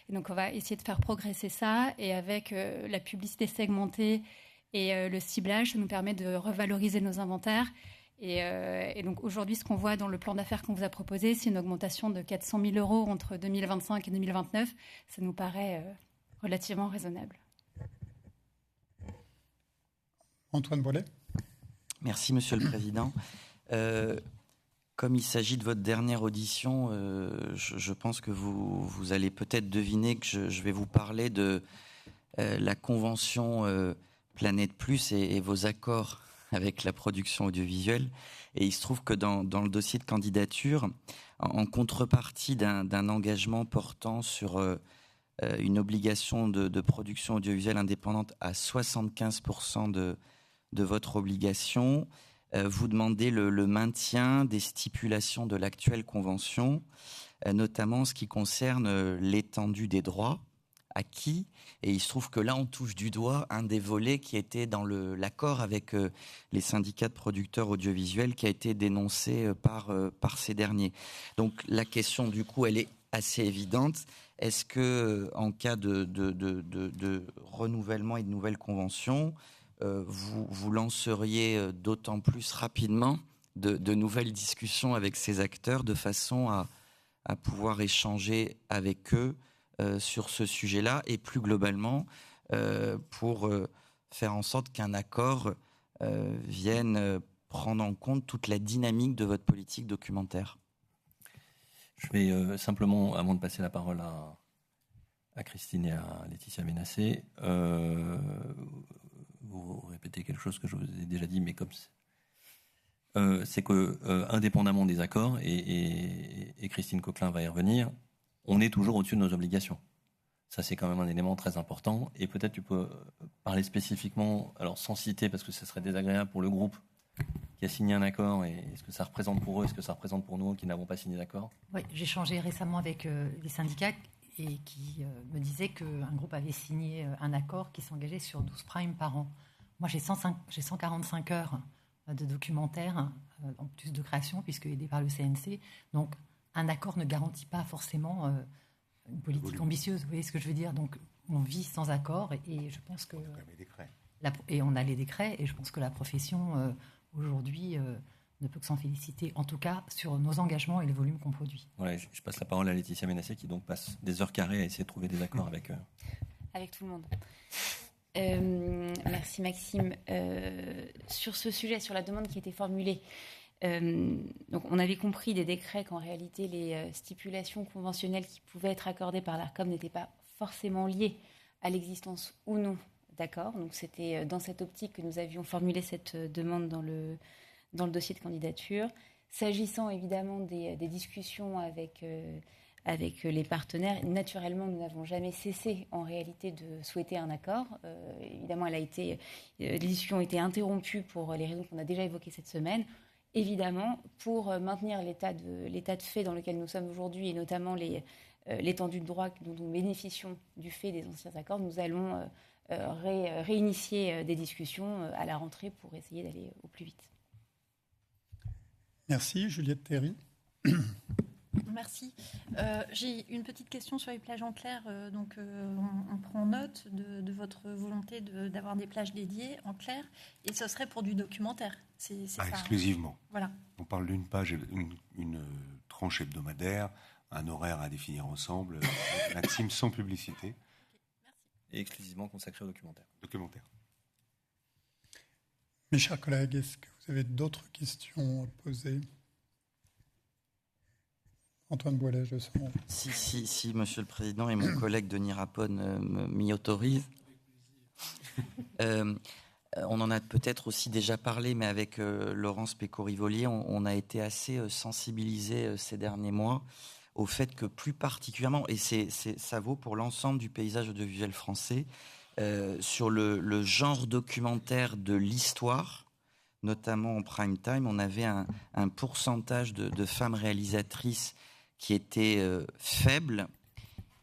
Et donc, on va essayer de faire progresser ça. Et avec la publicité segmentée et le ciblage, ça nous permet de revaloriser nos inventaires. Et donc, aujourd'hui, ce qu'on voit dans le plan d'affaires qu'on vous a proposé, c'est une augmentation de 400 000 € entre 2025 et 2029. Ça nous paraît relativement raisonnable. Antoine Boilet. Merci, Monsieur le Président. Comme il s'agit de votre dernière audition, je pense que vous allez peut-être deviner que je vais vous parler de la convention Planète Plus et vos accords avec la production audiovisuelle. Et il se trouve que dans le dossier de candidature, en contrepartie d'un engagement portant sur une obligation de production audiovisuelle indépendante à 75% de votre obligation, vous demandez le maintien des stipulations de l'actuelle convention, notamment en ce qui concerne l'étendue des droits acquis. Et il se trouve que là, on touche du doigt un des volets qui était dans l'accord avec les syndicats de producteurs audiovisuels qui a été dénoncé par ces derniers. Donc la question, du coup, elle est assez évidente. Est-ce que, en cas de renouvellement et de nouvelles conventions, vous lanceriez d'autant plus rapidement de nouvelles discussions avec ces acteurs de façon à pouvoir échanger avec eux sur ce sujet-là et plus globalement pour faire en sorte qu'un accord vienne prendre en compte toute la dynamique de votre politique documentaire? Je vais simplement, avant de passer la parole à Christine et à Laetitia Ménassé, vous répétez quelque chose que je vous ai déjà dit, mais comme c'est que, indépendamment des accords, et Christine Coquelin va y revenir, on est toujours au-dessus de nos obligations. Ça, c'est quand même un élément très important. Et peut-être tu peux parler spécifiquement, alors sans citer, parce que ce serait désagréable pour le groupe qui a signé un accord, et est-ce que ça représente pour eux, est-ce que ça représente pour nous qui n'avons pas signé d'accord? Oui, j'ai échangé récemment avec les syndicats et qui me disaient qu'un groupe avait signé un accord qui s'engageait sur 12 primes par an. Moi, j'ai 145 heures de documentaire, en plus de création, puisque aidé par le CNC. Donc, un accord ne garantit pas forcément une politique ambitieuse. Vous voyez ce que je veux dire? Donc, on vit sans accord et je pense que... Et on a les décrets, et je pense que la profession, aujourd'hui, ne peut que s'en féliciter, en tout cas sur nos engagements et les volumes qu'on produit. Voilà, je passe la parole à Laetitia Ménassé, qui donc passe des heures carrées à essayer de trouver des accords avec tout le monde. Merci Maxime. Sur ce sujet, sur la demande qui a été formulée, donc on avait compris des décrets qu'en réalité les stipulations conventionnelles qui pouvaient être accordées par l'ARCOM n'étaient pas forcément liées à l'existence ou non d'accords. Donc c'était dans cette optique que nous avions formulé cette demande dans le dossier de candidature. S'agissant évidemment des discussions avec les partenaires, naturellement, nous n'avons jamais cessé en réalité de souhaiter un accord. Évidemment, les discussions ont été interrompues pour les raisons qu'on a déjà évoquées cette semaine. Évidemment, pour maintenir l'état de fait dans lequel nous sommes aujourd'hui, et notamment l'étendue de droit dont nous bénéficions du fait des anciens accords, nous allons réinitier des discussions à la rentrée pour essayer d'aller au plus vite. Merci. Juliette Théry. Merci. J'ai une petite question sur les plages en clair. On prend note de votre volonté d'avoir des plages dédiées en clair, et ce serait pour du documentaire. C'est ça, exclusivement. Voilà. On parle d'une page, une tranche hebdomadaire, un horaire à définir ensemble, Maxime, sans publicité. Okay, et exclusivement consacré au documentaire. Mes chers collègues, est-ce que vous avez d'autres questions à poser ? Antoine Boilet, je sens. Si, Monsieur le Président, et mon collègue Denis Rapone m'y autorisent. On en a peut-être aussi déjà parlé, mais avec Laurence Péco-Rivolier, on a été assez sensibilisés ces derniers mois au fait que plus particulièrement, et ça vaut pour l'ensemble du paysage audiovisuel français, sur le genre documentaire de l'histoire, notamment en prime time, on avait un pourcentage de femmes réalisatrices qui était faible,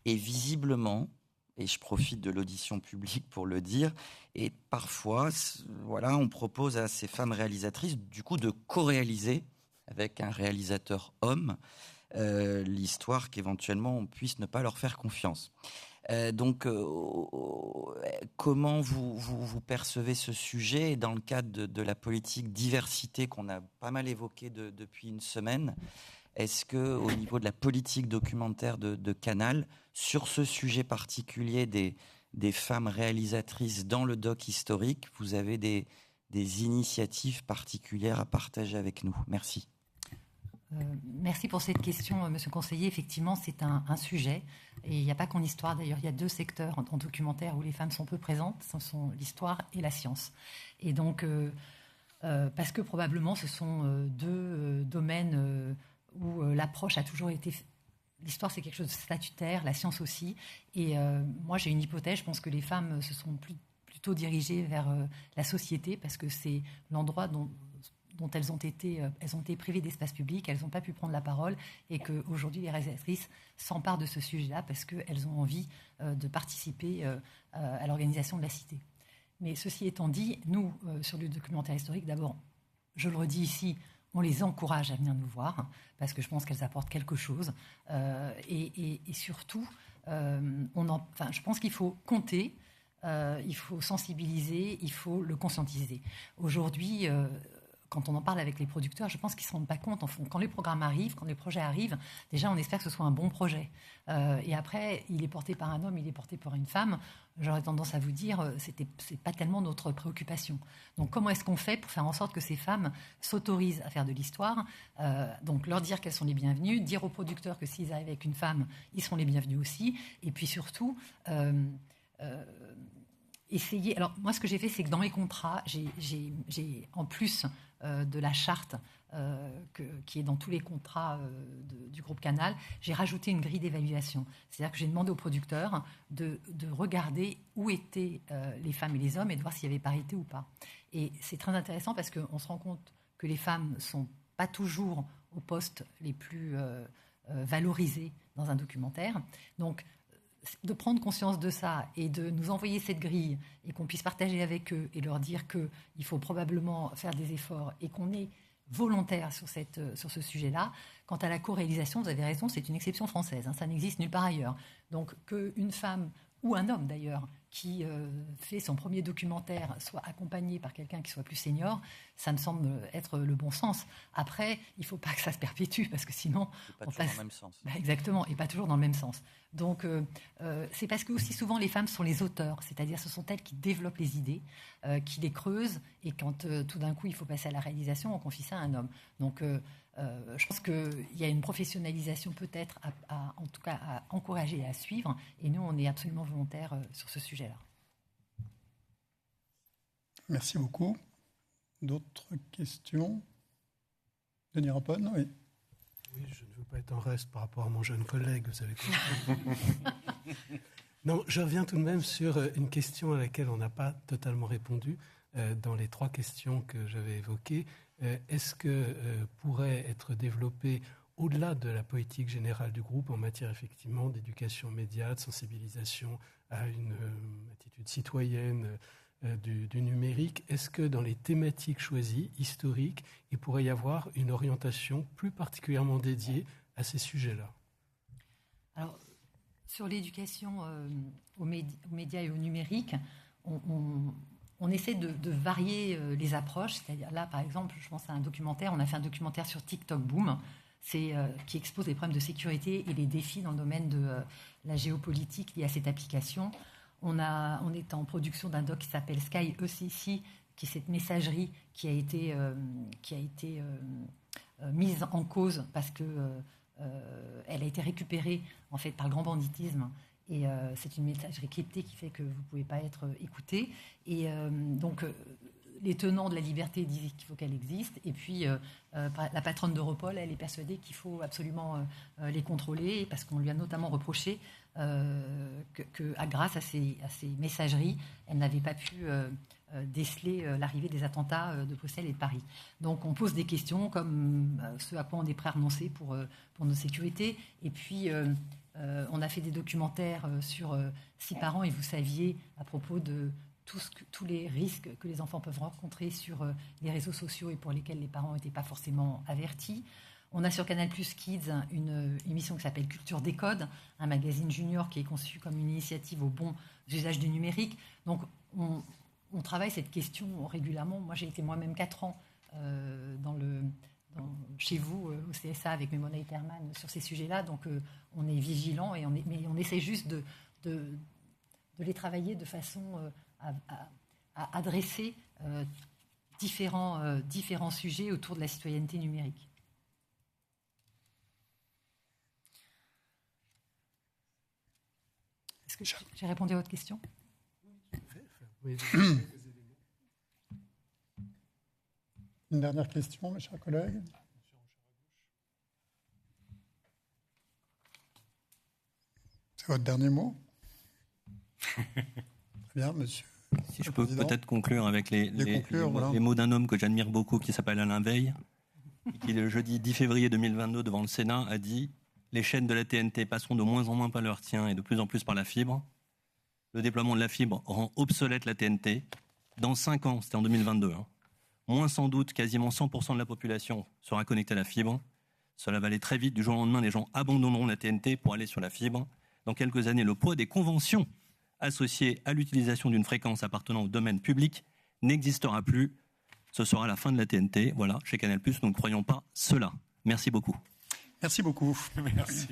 et visiblement, et je profite de l'audition publique pour le dire, et parfois, voilà, on propose à ces femmes réalisatrices, du coup, de co-réaliser avec un réalisateur homme l'histoire qu'éventuellement on puisse ne pas leur faire confiance. Comment vous percevez ce sujet dans le cadre de la politique diversité qu'on a pas mal évoquée depuis une semaine? Est-ce que, au niveau de la politique documentaire de Canal, sur ce sujet particulier des femmes réalisatrices dans le doc historique, vous avez des initiatives particulières à partager avec nous? Merci. Merci pour cette question, Monsieur le Conseiller. Effectivement, c'est un sujet. Et il n'y a pas qu'en histoire, d'ailleurs. Il y a deux secteurs en documentaire où les femmes sont peu présentes. Ce sont l'histoire et la science. Et donc, parce que probablement, ce sont deux domaines où l'approche a toujours été... L'histoire, c'est quelque chose de statutaire, la science aussi. Et moi, j'ai une hypothèse. Je pense que les femmes se sont plutôt dirigées vers la société parce que c'est l'endroit dont elles ont été privées d'espace public, elles n'ont pas pu prendre la parole, et qu'aujourd'hui, les réalisatrices s'emparent de ce sujet-là parce qu'elles ont envie de participer à l'organisation de la cité. Mais ceci étant dit, nous, sur le documentaire historique, d'abord, je le redis ici, on les encourage à venir nous voir, parce que je pense qu'elles apportent quelque chose. Et surtout, je pense qu'il faut compter, il faut sensibiliser, il faut le conscientiser. Aujourd'hui, quand on en parle avec les producteurs, je pense qu'ils ne se rendent pas compte. Quand les programmes arrivent, quand les projets arrivent, déjà, on espère que ce soit un bon projet. Et après, il est porté par un homme, il est porté par une femme. J'aurais tendance à vous dire, c'est pas tellement notre préoccupation. Donc, comment est-ce qu'on fait pour faire en sorte que ces femmes s'autorisent à faire de l'histoire? Donc, leur dire qu'elles sont les bienvenues, dire aux producteurs que s'ils arrivent avec une femme, ils seront les bienvenus aussi. Et puis surtout... essayer. Alors, moi, ce que j'ai fait, c'est que dans mes contrats, j'ai en plus de la charte qui est dans tous les contrats du groupe Canal, j'ai rajouté une grille d'évaluation. C'est-à-dire que j'ai demandé aux producteurs de regarder où étaient les femmes et les hommes et de voir s'il y avait parité ou pas. Et c'est très intéressant parce qu'on se rend compte que les femmes ne sont pas toujours aux postes les plus valorisés dans un documentaire. Donc, de prendre conscience de ça et de nous envoyer cette grille et qu'on puisse partager avec eux et leur dire qu'il faut probablement faire des efforts et qu'on est volontaire sur ce sujet-là. Quant à la co-réalisation, vous avez raison, c'est une exception française, hein, ça n'existe nulle part ailleurs. Donc qu'une femme ou un homme d'ailleurs qui fait son premier documentaire soit accompagné par quelqu'un qui soit plus senior, ça me semble être le bon sens. Après, il ne faut pas que ça se perpétue parce que sinon... Pas toujours dans le même sens. Exactement, et pas toujours dans le même sens. Donc, c'est parce que aussi souvent les femmes sont les auteurs, c'est-à-dire ce sont elles qui développent les idées, qui les creusent, et quand tout d'un coup il faut passer à la réalisation, on confie ça à un homme. Donc, je pense qu'il y a une professionnalisation peut-être en tout cas à encourager et à suivre, et nous on est absolument volontaires sur ce sujet-là. Merci beaucoup. D'autres questions? Denis Rapone, oui. Oui, je ne veux pas être en reste par rapport à mon jeune collègue, vous savez quoi. Non, je reviens tout de même sur une question à laquelle on n'a pas totalement répondu dans les 3 questions que j'avais évoquées. Est-ce que pourrait être développé, au-delà de la politique générale du groupe, en matière effectivement d'éducation média, de sensibilisation à une attitude citoyenne du numérique, est-ce que dans les thématiques choisies, historiques, il pourrait y avoir une orientation plus particulièrement dédiée à ces sujets-là? Alors, sur l'éducation aux médias et au numérique, on essaie de varier les approches. C'est-à-dire là, par exemple, je pense à un documentaire. On a fait un documentaire sur TikTok Boom, qui expose les problèmes de sécurité et les défis dans le domaine de la géopolitique liés à cette application. On est en production d'un doc qui s'appelle Sky ECC, qui est cette messagerie qui a été mise en cause parce que elle a été récupérée en fait par le grand banditisme. Et c'est une messagerie cryptée qui fait que vous ne pouvez pas être écouté. Et donc, les tenants de la liberté disent qu'il faut qu'elle existe. Et puis, la patronne d'Europol, elle est persuadée qu'il faut absolument les contrôler, parce qu'on lui a notamment reproché que grâce à ces messageries, elle n'avait pas pu déceler l'arrivée des attentats de Bruxelles et de Paris. Donc, on pose des questions comme ce à quoi on est prêt à renoncer pour nos sécurités. Et puis... on a fait des documentaires sur 6 parents et vous saviez à propos de tous les risques que les enfants peuvent rencontrer sur les réseaux sociaux et pour lesquels les parents n'étaient pas forcément avertis. On a sur Canal+ Kids une émission qui s'appelle Culture des codes, un magazine junior qui est conçu comme une initiative au bon usage du numérique. Donc on travaille cette question régulièrement. Moi j'ai été moi-même 4 ans chez vous au CSA avec Memona Iterman sur ces sujets-là, donc on est vigilant mais on essaie juste de les travailler de façon à adresser différents sujets autour de la citoyenneté numérique. Est-ce que j'ai répondu à votre question? Oui. Une dernière question, mes chers collègues. C'est votre dernier mot? Très bien, monsieur. Si je peux peut-être conclure avec les mots d'un homme que j'admire beaucoup, qui s'appelle Alain Veil, qui le jeudi 10 février 2022 devant le Sénat a dit « Les chaînes de la TNT passeront de moins en moins par le hertzien et de plus en plus par la fibre. Le déploiement de la fibre rend obsolète la TNT. Dans 5 ans, c'était en 2022, moins sans doute, quasiment 100% de la population sera connectée à la fibre. Cela va aller très vite. Du jour au lendemain, les gens abandonneront la TNT pour aller sur la fibre. Dans quelques années, le poids des conventions associées à l'utilisation d'une fréquence appartenant au domaine public n'existera plus. Ce sera la fin de la TNT. Voilà, chez Canal+, nous ne croyons pas cela. Merci beaucoup. Merci beaucoup. Merci.